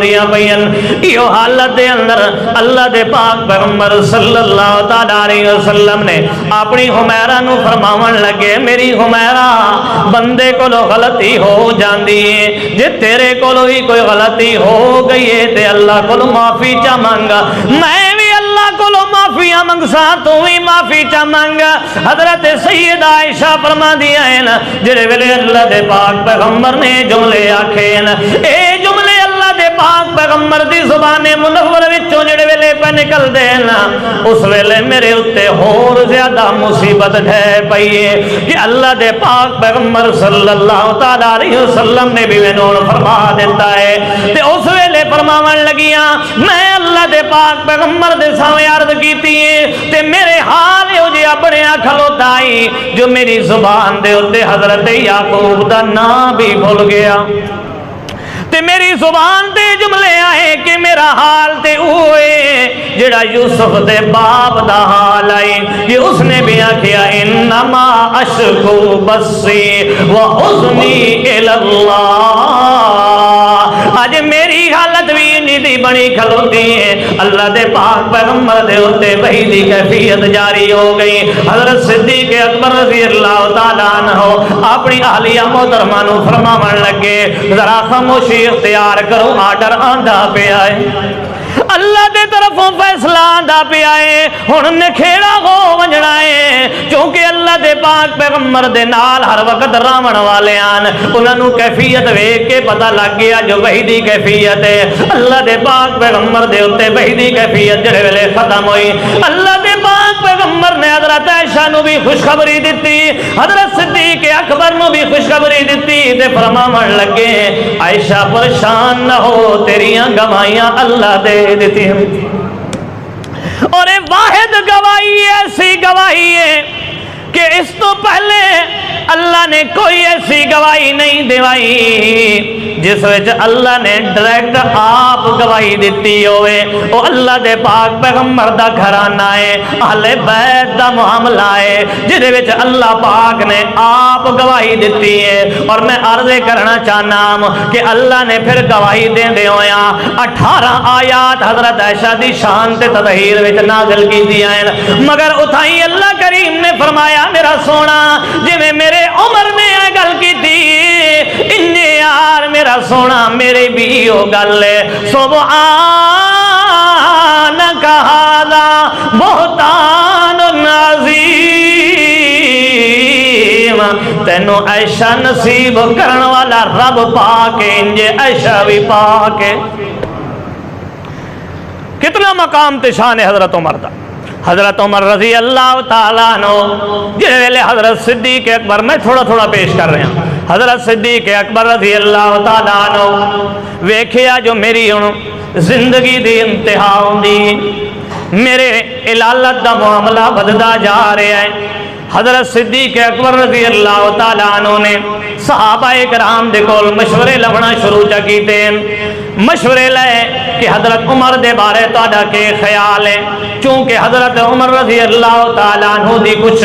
دیا پہین۔ یہ حالت دے اندر اللہ دے پاک پیغمبر صلی اللہ تعالیٰ علیہ وسلم نے اپنی حمیرہ نو فرماون لگے میری حمیرہ بندے کو لو غلطی ہو جاندی ہے، جے تیرے کو لو ہی کوئی غلطی ہو گئی ہے تے اللہ کو لو معافی چا مانگا، میں بھی اللہ کو لو معافیاں منگسا تو ہی معافی چا مانگا۔ حضرت سیدہ عائشہ فرما دیا ہے نا جڑے ویلے اللہ دے پاک پیغمبر نے جملے آکھے نا، اے جملے اللہ دے پاک پیغمبر دی زبان منور وچوں جڑے ویلے پہ نکل دے نا، اس ویلے میرے اتے اور زیادہ مصیبت ڈھے پئیے کہ اللہ دے پاک پیغمبر صلی اللہ تعالیٰ علیہ وسلم نے بھی نور فرما دیتا ہے تے اس ویلے فرماون لگیاں میں اللہ دے پاک پیغمبر دے سامنے عرض کیتی ہے تے میرے حال ہو جی اپنے کھلوتا ہی جو میری زبان دے اتے حضرت یعقوب دا نام بھی بھول گیا تے میری زبان دے جملے آئے کہ میرا حال تے ہوئے جڑا یوسف دے باپ دا حال آئے، یہ اس نے بھی آکھیا انما اشکو بسی وحزنی الاللہ، آج میری حالت بھی نیدی بنی کھلوتی ہے، اللہ دے پاک پیغمبر دے ہوتے وحی دی کیفیت جاری ہو گئی۔ حضرت صدیق اکبر رضی اللہ تعالیٰ عنہ اپنی اہلیہ محترمہ نو فرماون لگے ذرا خاموشی اختیار کرو، آڈر آندھا پہ آئے، اللہ دے طرفوں فیصلہ آندھا پہ آئے، ہن نکھیڑا ہو ونجنا ہے، چونکہ اللہ دے پاک پیغمبر دے نال ہر وقت راون والے آن، انہاں نو کیفیت ویکھ کے پتہ لگ گیا جو وحی دی کیفیت ہے۔ اللہ دے پاک پیغمبر دے اتے وحی دی کیفیت جڑے ویلے ختم ہوئی، اللہ دے پاک پیغمبر نے حضرت عائشہ نو بھی خوشخبری دیتی، حضرت صدیق اکبر نو بھی خوشخبری دیتی تے فرماون لگے عائشہ پریشان نہ ہو، تیریاں گواہیاں اللہ دے دیتی ہیں، اور واحد گواہی ایسی گواہی ہے کہ اس تو پہلے اللہ نے کوئی ایسی گواہی نہیں دیوائی جس وچ اللہ نے ڈائریکٹ آپ گواہی دیتی ہوئے، وہ اللہ دے پاک پیغمبر دا گھرانہ ہے، اہل بیت دا معاملہ ہے جس وچ اللہ پاک نے آپ گواہی دیتی ہے۔ اور میں عرض کرنا چاہنا کہ اللہ نے پھر گواہی دے ہویا 18 آیات حضرت عائشہ دی شان تے تطہیر وچ نازل کی دیا ہے، مگر اتھائی اللہ کریم نے فرمایا میرا سونا جی میں میرے عمر نے گل کی تھی انجے یار میرا سونا میرے بھی ہو گل ہے، سبحانک ھذا بہتان عظیم، کریم تینو عائشہ نصیب کرن والا رب پاک انجے عائشہ بھی پاک ہے۔ کتنا مقام تے شان ہے حضرت عمر دا۔ حضرت عمر رضی اللہ تعالیٰ عنہ جن ویلے حضرت صدیق اکبر، میں تھوڑا تھوڑا پیش کر رہے ہیں، حضرت صدیق اکبر رضی اللہ تعالیٰ عنہ ویکھیا جو میری زندگی دی انتہا ہوندی، میرے علالت دا معاملہ بددا جا رہا ہے۔ حضرت صدیق اکبر رضی اللہ تعالیٰ عنہ نے صحابہ کرام دے کول مشورے لبنا شروع کیتے، مشورے لے کہ حضرت عمر دے بارے تہاڈا کے خیال ہے، چونکہ حضرت عمر رضی اللہ تعالیٰ عنہ دی کچھ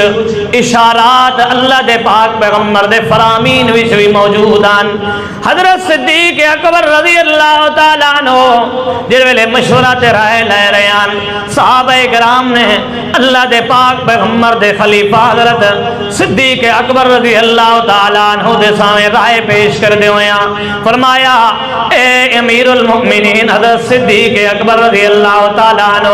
اشارات اللہ دے پاک پیغمبر دے فرامین وچ بھی موجود ہیں۔ حضرت صدیق اکبر رضی اللہ تعالیٰ عنہ جس ویلے مشورہ تے رائے لے رہے ہیں، صحابہ کرام نے اللہ دے پاک پیغمبر دے خلیفہ حضرت صدیق اکبر رضی اللہ تعالیٰ عنہ دے سامنے رائے پیش کر دے ہوئے ہیں۔ فرمایا اے امیر المؤمنین حضرت صدیق اکبر رضی اللہ تعالیٰ عنہ،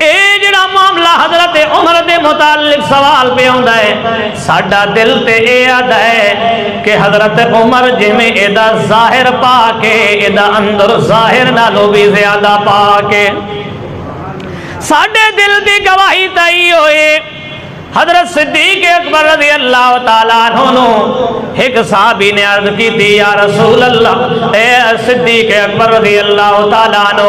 اے جڑا معاملہ حضرت عمر دے متعلق سوال پہ ہوندا ہے، ساڈا دل تے اے آدا ہے کہ حضرت عمر جویں ایدا ظاہر پاک ہے، ایدا اندر ظاہر نالوں بھی زیادہ پاک ہے۔ ساڈے دل دی گواہی تائی ہوئے حضرت صدیق اکبر رضی اللہ تعالیٰ عنہ ایک صحابی نے عرض کی تھی، یا رسول اللہ، اے صدیق اکبر رضی اللہ تعالیٰ عنہ،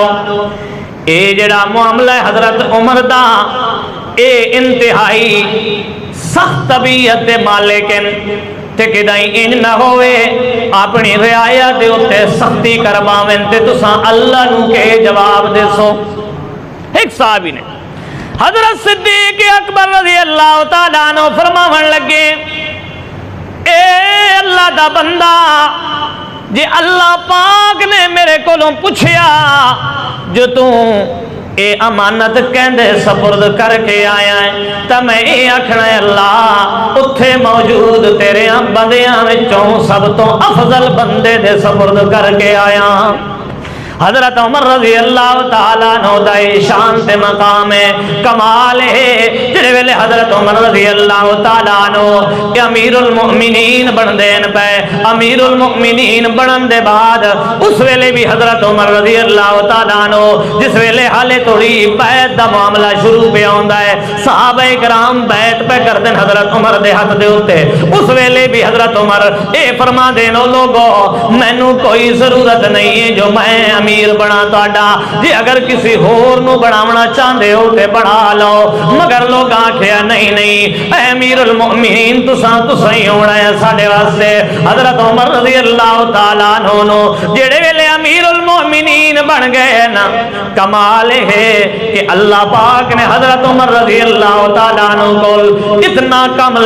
اے جڑا معاملہ حضرت عمر دا اے انتہائی سخت طبیعت دے مالکن تے کدائی انج نہ ہوئے اپنی رعایت دے اتے سختی کرواویں تے تساں اللہ نو کے جواب دے سو۔ ایک صحابی نے حضرت صدیق اکبر رضی اللہ تعالیٰ عنہ فرماون لگے، اے اللہ دا بندہ، جے اللہ پاک نے میرے کولوں پوچھیا جو تو اے امانت کہندے سپرد کر کے آیا ہے، تا میں اے آکھنا ہے اللہ اتھے موجود تیرے بندیاں وچوں سب تو افضل بندے دے سپرد کر کے آیا۔ حضرت عمر رضی اللہ تعالیٰ عنہ دا شان تے مقام ہے، کمال ہے، جڑے ویلے حضرت عمر رضی اللہ تعالیٰ عنہ امیر المؤمنین بن دین پہ، امیر المؤمنین بنن دے بعد اس ویلے بھی حضرت عمر رضی اللہ تعالیٰ عنہ جس ویلے حالے توڑی بیعت دا معاملہ شروع پہ ہوندا ہے، صحابہ کرام بیعت پہ کر دین حضرت عمر دے ہاتھ دے ہوتے، اس ویلے بھی حضرت عمر اے فرما دینو لوگو مینوں کوئی ضرورت نہیں ہے جو میں امیر بنا تاڑا، جی اگر کسی ہور نو بناونا چاندے ہو تے بنا لو، مگر لوگ آکھیا نہیں نہیں اے امیر المؤمنین تساں ہی ہونا ہے ساڑے واسطے۔ حضرت عمر رضی اللہ تعالیٰ عنہ جڑے ویلے امیر المؤمنین بن گئے نا، کمال ہے کہ اللہ پاک نے حضرت عمر رضی اللہ تعالیٰ عنہ کو اتنا کم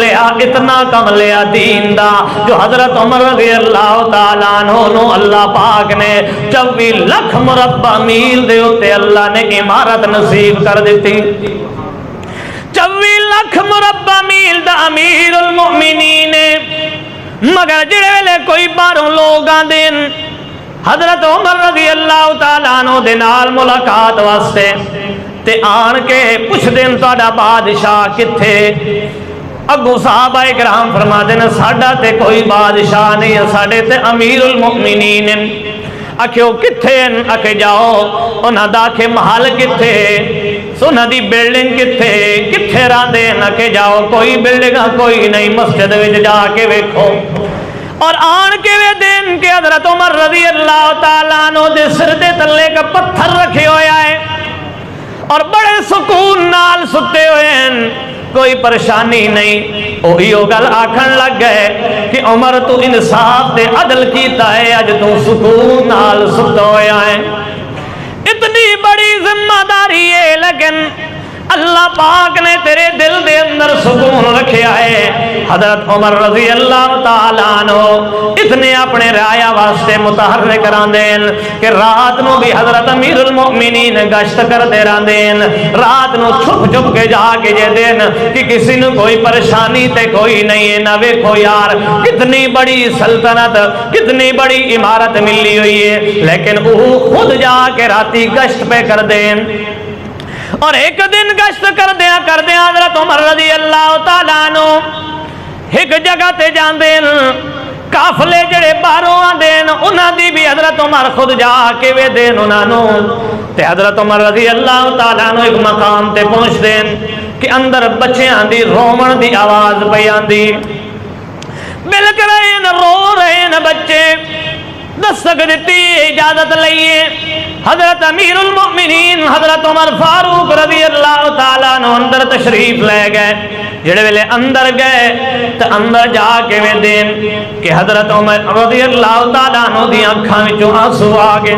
لیا دین دا، جو حضرت عمر رضی اللہ تعالیٰ عنہ اللہ پاک نے 24 لاکھ مربع میل دے ہوتے اللہ نے عمارت نصیب کر دیتی۔ 24 لاکھ مربع میل دا امیر المؤمنین، مگر جڑے ویلے کوئی باروں لوگ آندین حضرت عمر رضی اللہ تعالیٰ عنہ دے نال ملاقات واسطے تے آن کے پوچھ دین تہاڈا بادشاہ کتھے؟ اگو صحابہ کرام فرما دینا ساڈا تے کوئی بادشاہ نہیں ہے، ساڈے تے امیر المؤمنین۔ اکھیو کتھے اکھے جاؤ انہاں دا کے محل کتھے، سنہ دی بلڈنگ کتھے راندے اکھے جاؤ کوئی بلڈنگ کوئی نہیں، مسجد وچ جا کے ویکھو۔ اور آن کے وے دن کے حضرت عمر رضی اللہ تعالیٰ عنہ دے سر دے تلے کا پتھر رکھے ہویا ہے اور بڑے سکون نال ستے ہوئے ہیں، کوئی پریشانی نہیں۔ اوہیو گل آکھن لگ گئے کہ عمر تو انصاف تے عدل کیتا ہے، اج تو سکون نال ستا ہویا ہے۔ اتنی بڑی ذمہ داری ہے لیکن اللہ پاک نے تیرے دل دے اندر سکون رکھیا ہے۔ حضرت عمر رضی اللہ تعالیٰ عنہ اتنے اپنے رعایا واسطے متحرک راندین کہ رات نو بھی حضرت امیر المؤمنین گشت کر دے راندین، رات نو چھپ چھپ کے جا کے جے دین کہ کسی نو کوئی پریشانی تے کوئی نہیں ہے۔ نہ ویکھو یار کتنی بڑی سلطنت کتنی بڑی عمارت ملی ہوئی ہے، لیکن وہ خود جا کے راتی گشت پہ کر دین۔ اور ایک دن گشت کر دیا حضرت عمر رضی اللہ تعالیٰ عنہ ایک جگہ تے جاندے قافلے جڑے باہروں آندے انہاں دی بھی حضرت عمر خود جا کے وے دین انہاں نو تے حضرت عمر رضی اللہ تعالیٰ عنہ ایک مقام تے پہنچ دین کہ اندر بچیاں دی رومن دی آواز پئی آندی بلک رہے ہیں رو رہے ہیں بچے دستک دیتی اجازت لئیے حضرت امیر المؤمنین حضرت عمر فاروق رضی اللہ تعالیٰ عنہ اندر تشریف لے گئے جڑے ویلے اندر گئے تو اندر جا کے وے دین کہ حضرت عمر رضی اللہ تعالیٰ عنہ دی آنکھاں وچوں آنسو آگے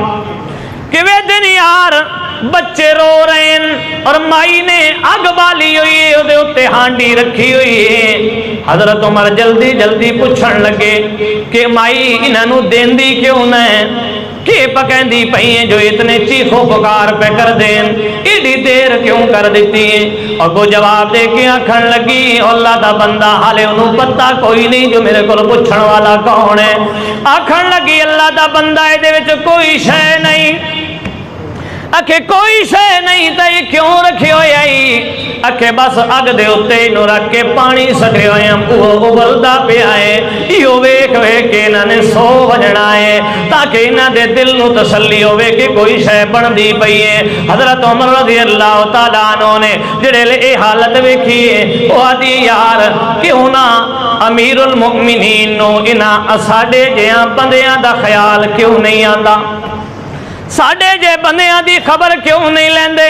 کہ وے دن یار بچے رو رہے ہیں اور مائی نے اگ بالی ہوئی ہے اودے اتے ہانڈی رکھی ہوئی ہے حضرت عمر جلدی جلدی پوچھن لگے کہ مائی انہوں دیندی کیوں نہ کہ پکیندی پئیں جو اتنے چیخو پکار پہ کر دیں ایڈی دیر کیوں کر دیتی ہیں اور وہ جواب دے کے آکھن لگی اللہ دا بندہ حالے انہوں پتہ کوئی نہیں جو میرے کو پوچھن والا کون ہے آکھن لگی اللہ دا بندہ دے وچ کوئی شے نہیں اکھے کوئی شے نہیں تے کیوں رکھی ہوئی آئی اکھے بس اگ دے اتے انہوں رکھ کے پانی سکھے ہوئے ہم وہ ابلدا پہ آئے یہ ویک ویک کے انہوں نے سو وجنا ہے تاکہ انہوں دے دل نو تسلی ہوئے کہ کوئی شے بن دی پئی ہے حضرت عمر رضی اللہ تعالیٰ عنہ نے جڑے لے اے حالت ویکھیے وہ آدھی یار کیوں نہ امیر المؤمنین نو انہاں ساڈے جیاں بندیاں دا خیال کیوں نہیں آندا ساڑھے جے بندیاں دی خبر کیوں نہیں لیندے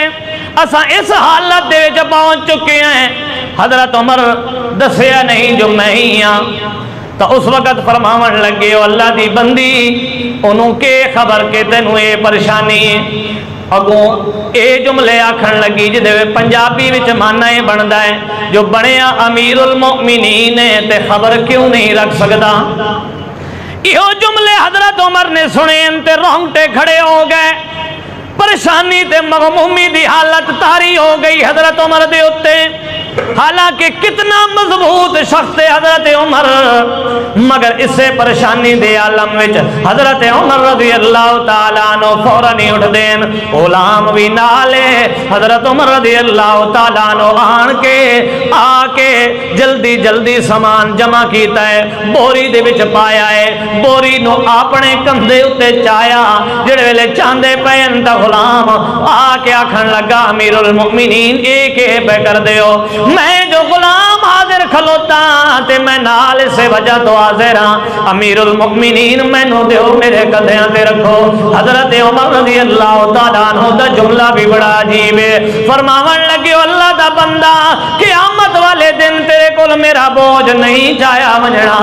اساں اس حالت دے وچ پہنچ چکے ہیں حضرت عمر دسیا نہیں جو میں ہی ہاں تو اس وقت فرماون لگے اللہ دی بندی انہوں کے خبر کے تینوں اے پریشانی اگوں اے جملے آکھن لگی جدے پنجابی وچ مانا اے بندا ہے جو بنیا امیر المؤمنین تے خبر کیوں نہیں رکھ سکدا یہ جملے حضرت عمر نے سنے تے رونگٹے کھڑے ہو گئے پریشانی تے مغمومی دی حالت تاری ہو گئی حضرت عمر دے اتے حالانکہ کتنا مضبوط شخص حضرت عمر مگر اس سے پریشانی دے عالم وچ حضرت عمر رضی اللہ تعالیٰ عنہ فوراً ہی اٹھ دین غلام بھی نالے حضرت عمر رضی اللہ تعالیٰ عنہ آ کے جلدی جلدی سامان جمع کیتا ہے بوری دے وچ پایا ہے بوری نو اپنے کندھے اتے چایا جڑے ویلے چاندے پین تا غلام آ کے آکھن لگا امیر المؤمنین ایک بے کر دیو میں جو غلام حاضر کھلوتا تے میں نال سے وجہ تو حاضر ہاں امیر المؤمنین میں نو دیو میرے کدھیاں تے رکھو حضرت عمر رضی اللہ تعالیٰ عنہ دا جملہ بھی بڑا عجیب ہے فرماون لگے اللہ دا بندہ قیامت والے دن تیرے کول میرا بوجھ نہیں جایا منجنا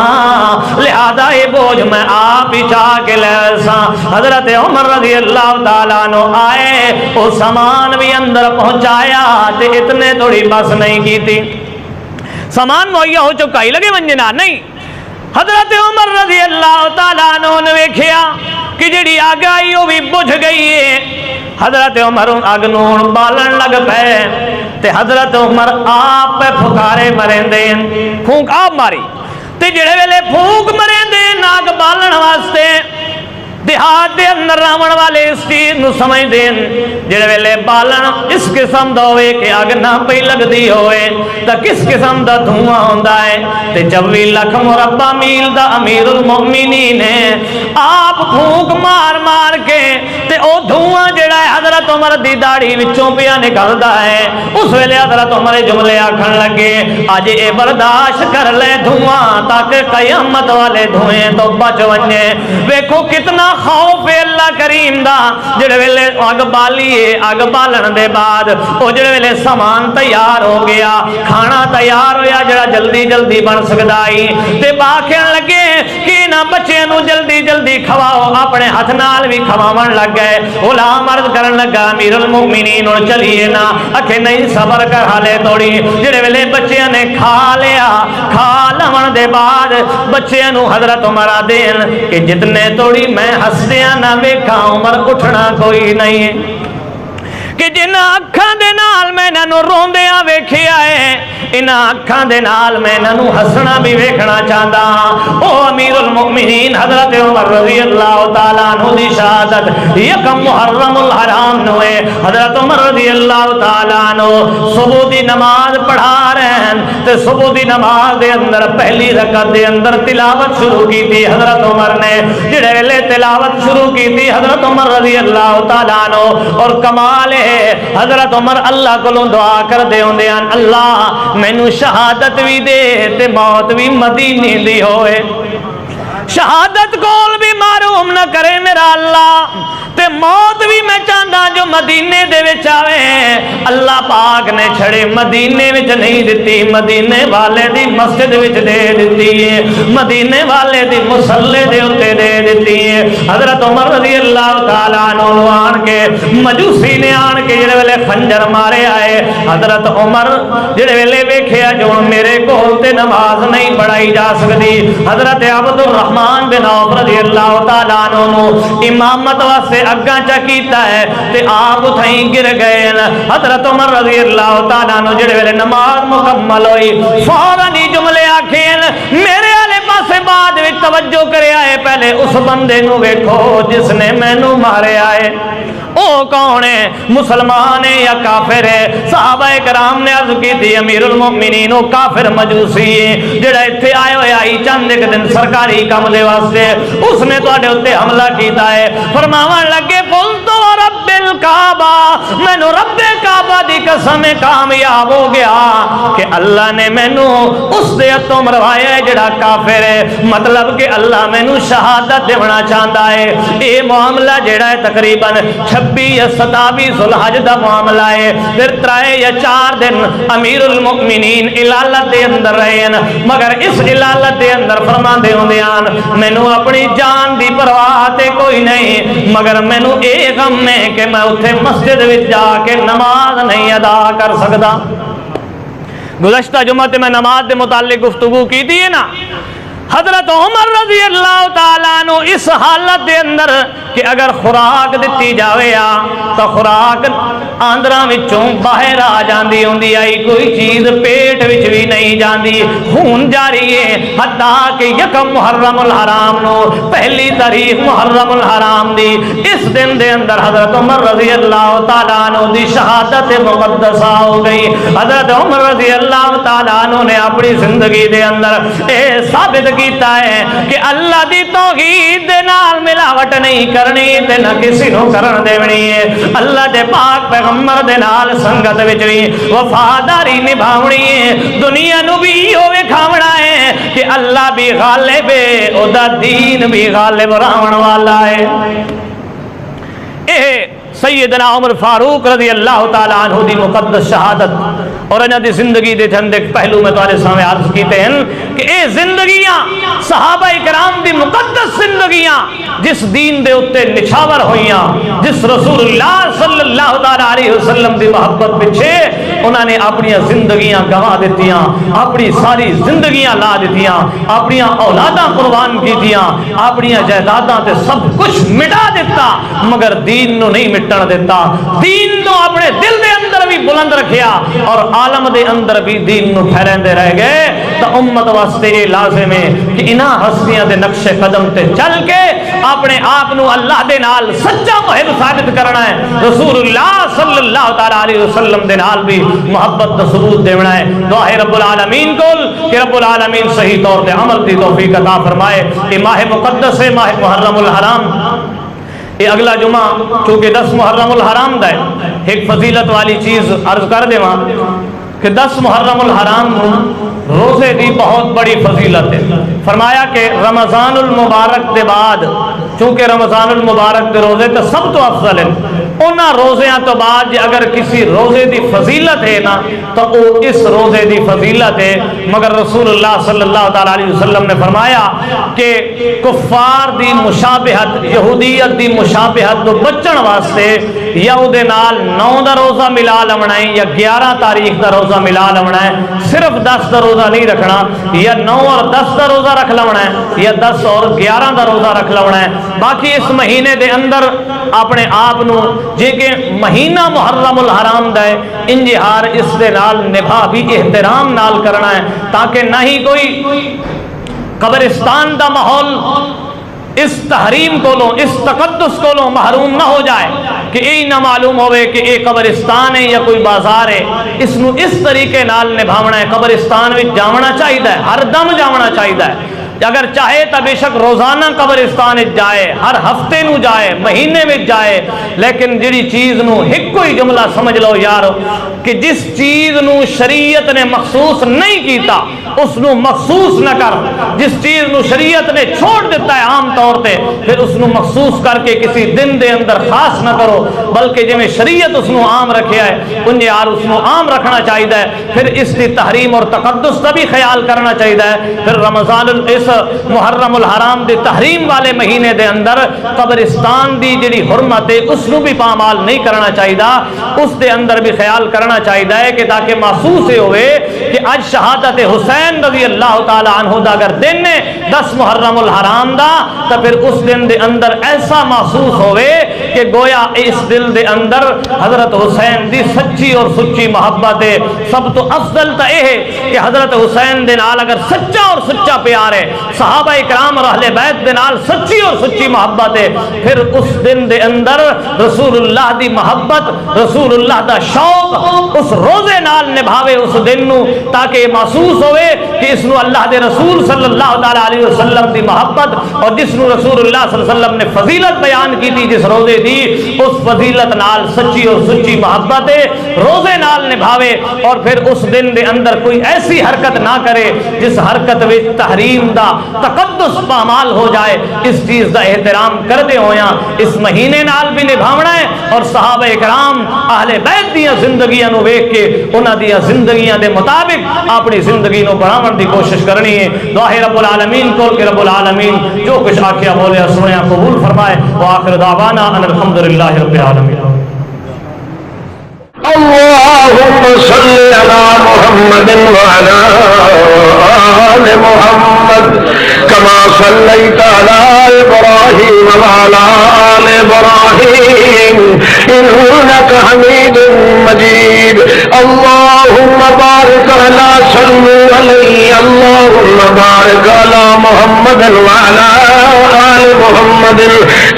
لہذا یہ بوجھ میں آپ ہی چاہ کے لے سا حضرت عمر رضی اللہ تعالیٰ عنہ آئے وہ سامان بھی اندر پہنچایا تے اتنے تھوڑی بس نہیں کی تھی سامان مہیا ہو چکا ہی لگے منجنا نہیں حضرت عمر رضی اللہ تعالیٰ عنہ نے ویکھیا کہ جڑی آگ آئی وہ بھی بجھ گئی ہے حضرت عمر آگ نون بالن لگ پے تے حضرت عمر آپ پہ پھکارے مرین دین پھونک آپ ماری تے جڑے ویلے پھونک مرین دین آگ بالن واسطے دیہات دے اندر راون والے اس چیز نو سمجھ دین جڑے ویلے بالن اس قسم دا ہوئے کہ آگ نہ پئی لگ دی ہوئے تا کس قسم دا دھواں ہوندا ہے تے 24 لاکھ مربع میل دا امیر المؤمنین ہے آپ پھونک مار مار کے تے او دھواں جڑا ہے حضرت عمر دی داڑھی وچوں پیا نکلدا ہے اس ویلے حضرت عمر جملے آکھن لگے اج اے برداشت کر لے دھواں تاکہ قیامت والے دھوئیں تو بچ ونجے ویکھو کتنا خوف اللہ کریم دا جڑے ویلے اگ بالیے اگ بالن دے بعد او جڑے ویلے سامان تیار ہو گیا کھانا تیار ہویا جڑا جلدی جلدی بن سکدا ہی تے باکھن لگے کہ نہ بچے نو جلدی جلدی کھواؤ اپنے ہاتھ نال بھی کھواون لگ گئے غلام عرض کرن لگا امیر المؤمنین اور چلیے نا اکھے نہیں صبر کر حالے توڑی جڑے ویلے بچیاں نے کھا لیا کھا لون دے بعد بچیاں نو حضرت عمر دین کہ جتنے توڑی میں ہسدیاں نہ ویکھا عمر اٹھنا کوئی نہیں کہ جن اکھاں دے نال میں انہاں روندیاں ویکھیا ہے انہاں اکھاں دے نال میں انہاں ہسنا بھی ویکھنا چاہندا او امیر المؤمنین حضرت عمر رضی اللہ تعالیٰ عنہ دی شہادت یکم محرم الحرام نوے حضرت عمر رضی اللہ تعالیٰ عنہ صبح دی نماز پڑھا رہے ہیں تے صبح دی نماز دے اندر پہلی رکعت دے اندر تلاوت شروع کی تھی حضرت عمر نے. جڑے ویلے تلاوت شروع کی تھی حضرت عمر رضی اللہ تعالیٰ عنہ, اور کمال ہے حضرت عمر اللہ کو دعا کر دے ہوندے ہیں اللہ مینوں شہادت بھی دے تے موت بھی مدینے دی ہوئے, شہادت کول بھی معروم نہ کرے میرا اللہ, تے موت بھی میں چاہتا جو مدینے دے وچ آوے. اللہ پاک نے چھڑے مدینے وچ نہیں دتی, مدینے والے دی مسجد وچ دے دتی ہے, مدینے والے دی مصلی دے اوتے دے دتی ہے. حضرت عمر رضی اللہ تعالیٰ عنہ آن کے مجوسی نے آن کے جڑے ویلے خنجر مارے آئے, حضرت عمر جڑے ویلے ویکھیا جو میرے کول تے نماز نہیں پڑھائی جا سکتی, حضرت عبد الرحمن بن عوف رضی اللہ تعالیٰ عنہ امامت واسطے اگاں چا کیتا ہے تے آپ اتھائیں گر گئے. حضرت عمر رضی اللہ تعالیٰ عنہ جڑے ویلے نماز مکمل ہوئی فوراً ہی جملے آکھیں میرے والے پاسے بعد وچ توجہ کرے آئے, پہلے اس بندے نو ویکھو جس نے مینوں مارے آئے, او کون ہے, مسلمان ہے یا کافر ہے؟ صحابہ کرام نے عرض کی تھی امیر المؤمنین او کافر مجوسی ہے جڑا ایتھے آئے ہوئے آئی چند ایک دن سرکاری کام دے واسطے, اس نے تواڈے اوتے حملہ کیتا ہے. فرماون لگے قل تو رب الکعبہ, مینوں رب کعبہ دی قسم کامیاب ہو گیا کہ اللہ نے مینوں اس دے ہتھوں مروایا ہے جڑا کافر ہے, مطلب کہ اللہ مینوں شہادت دینا چاہتا ہے. اے معاملہ جڑا ہے تقریباً 26 یا 27 ذوالحج دا معاملہ ہے. پھر 3 یا 4 دن امیر المؤمنین علالت دے اندر رہے ہیں, مگر اس علالت دے اندر فرما دے ہوندے ہیں مینوں اپنی جان دی پرواہ تے کوئی نہیں, مگر مینوں اے غم ہے کہ میں اتھے مسجد وچ جا کے نماز نہیں ادا کر سکدا. گزشتہ جمعہ تے میں نماز دے متعلق گفتگو کی تھی نا. حضرت عمر رضی اللہ تعالیٰ عنہ اس حالت دے اندر کہ اگر خوراک دتی جاوے تو خوراک آندراں وچوں باہر آ جاندی ہوندی آئی, کوئی چیز پیٹ وچ بھی نہیں جاندی, خون جاری ہے. حتیٰ کہ یکم محرم الحرام نو, پہلی تاریخ محرم الحرام دی, اس دن دے اندر حضرت عمر رضی اللہ تعالیٰ عنہ دی شہادت مقدسہ ہو گئی. حضرت عمر رضی اللہ تعالیٰ عنہ نے اپنی زندگی دے اندر اے ثابت کیتا ہے کہ اللہ دی توحید دے نال ملاوٹ نہیں کرنی تے نہ کسی نو کرن دیونی ہے. اللہ دے پاک پیغمبر دے نال سنگت وچ وی وفاداری نبھاونی ہے. دنیا نو بھی ہوے کھاونا ہے کہ اللہ بھی غالب ہے, او دا دین بھی غالب رہن والا ہے. اے سیدنا عمر فاروق رضی اللہ تعالیٰ عنہ دی مقدس شہادت اور انہاں دی زندگی دے چند ایک پہلو میں تمہارے سامنے عرض کیتے ہیں کہ اے زندگیاں صحابہ کرام دی مقدس زندگیاں جس دین دے اتے نچھاور ہوئیاں, جس رسول اللہ صلی اللہ تعالیٰ علیہ وسلم دی محبت پچھے انہوں نے اپنی زندگیاں گوا دیتیاں, اپنی ساری زندگیاں لا دیتیاں, اپنی اولاداں قربان کیتیاں, اپنی جائیداداں تے سب کچھ مٹا دیتا, مگر دین نو نہیں مٹن دیتا. دین نو اپنے دل دے اندر بھی بلند رکھیا اور عالم دے اندر بھی دین نو پھیرندے رہ گئے. تو امت واسطے یہ لازم ہے کہ انہاں ہستیاں دے نقش قدم تے چل کے اپنے آپ نو اللہ دے نال سچا محب ثابت کرنا ہے, رسول اللہ صلی اللہ تعالیٰ علیہ وسلم دے نال بھی محبت دا ثبوت دینا ہے. دعا ہے رب العالمین کول کہ رب العالمین صحیح طور تے عمل دی توفیق عطا فرمائے. کہ ماہ مقدس ہے, ماہ محرم الحرام. یہ اگلا جمعہ چونکہ 10 محرم الحرام دا ہے, ایک فضیلت والی چیز عرض کر دے وہاں کہ 10 محرم الحرام روزے دی بہت بڑی فضیلت ہے. فرمایا کہ رمضان المبارک دے بعد, چونکہ رمضان المبارک دے روزے تو سب تو افضل ہے, انہاں روزیاں تو بعد جی اگر کسی روزے دی فضیلت ہے نا تو وہ اس روزے دی فضیلت ہے. مگر رسول اللہ صلی اللہ تعالیٰ علیہ وسلم نے فرمایا کہ کفار دی مشابہت, یہودیت دی مشابہت تو بچن واسطے یا او دے نال 9 دا روزہ ملا لونا ہے یا 11 تاریخ دا روزہ ملا لونا ہے, صرف 10 دا روزہ نہیں رکھنا, یا 9 اور 10 دا روزہ رکھ لونا ہے یا 10 اور 11 دا روزہ رکھ لونا ہے. باقی اس مہینے دے اندر اپنے آپ نو جے کہ مہینہ محرم الحرام دا ہے انجہار اس دے نال نبھا بھی احترام نال کرنا ہے, تاکہ نہ ہی کوئی قبرستان دا ماحول اس تحریم کو لو, اس تقدس کو لو محروم نہ ہو جائے کہ یہ نہ معلوم ہوئے کہ یہ قبرستان ہے یا کوئی بازار ہے. اس نو اس طریقے نال نبھاونا ہے. قبرستان میں جاونا چاہیے، ہر دم جاونا چاہیے. اگر چاہے تو بے شک روزانہ قبرستان جائے، ہر ہفتے نو جائے، مہینے میں جائے، لیکن جڑی چیز نو ایک کوئی جملہ سمجھ لو یارو کہ جس چیز نو شریعت نے مخصوص نہیں کیتا اس نو مخصوص نہ کر. جس چیز نو شریعت نے چھوڑ دیتا ہے عام طور پہ، پھر اس نو مخصوص کر کے کسی دن دے اندر خاص نہ کرو، بلکہ جی میں شریعت اس نو عام رکھیا ہے انہیں یار اس نو عام رکھنا چاہیے. پھر اس کی تحریم اور تقدس کا بھی خیال کرنا چاہیے. پھر رمضان اس محرم الحرام دے تحریم والے مہینے دے اندر قبرستان دی جڑی حرمت ہے اس نو بھی پامال نہیں کرنا چاہیے. اس دے اندر بھی خیال کرنا چاہیے کہ تاکہ محسوس ہوئے کہ اج شہادت حسین رضی اللہ تعالی عنہ دا اگر دن ہے 10 محرم الحرام دا، تو پھر اس دن دے اندر ایسا محسوس ہوئے کہ گویا اس دل دے اندر حضرت حسین دی سچی اور سچی محبت ہے. سب تو افضل تو یہ ہے کہ حضرت حسین دے نال اگر سچا اور سچا پیار ہے، صحابہ اکرام اور اہل بیت دے نال سچی اور سچی محبت ہے، پھر اس دن دے اندر رسول اللہ دی محبت، رسول اللہ دا شوق اس روزے نال نبھاوے اس دن نو، تاکہ محسوس ہوئے کہ اس نو اللہ دے رسول صلی اللہ تعالی علیہ وسلم دی محبت، اور جس نو رسول اللہ صلی اللہ علیہ وسلم نے فضیلت بیان کی تھی جس روزے دی، اس فضیلت نال سچی اور سچی محبت ہے روزے نال نبھاوے. اور پھر اس دن دے اندر کوئی ایسی حرکت نہ کرے جس حرکت وچ تحریم دا تقدس پامال ہو جائے. اس چیز دا احترام کردے ہویاں اس مہینے نال بھی نبھاونا ہے، اور صحابہ کرام اہل بیت دیاں زندگیاں نو ویکھ کے انہاں دیاں زندگیاں دے مطابق اپنی زندگی نو بڑھاون دی کوشش کرنی ہے. دعا ہے رب العالمین کو کہ رب العالمین جو کچھ آکھیا بولیا سنیا قبول فرمائے. وآخر دعوانا ان الحمدللہ رب العالمین. اللهم صل على محمد وعلى آل محمد كما صليت على إبراهيم وعلى آل إبراهيم إنك حميد مجيد. اللهم بارك على صلوا عليه اللهم بارك على محمد وعلى آل محمد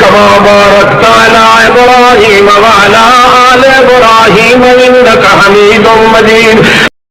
كما باركت على إبراهيم وعلى آل إبراهيم إنك حميد مجيد.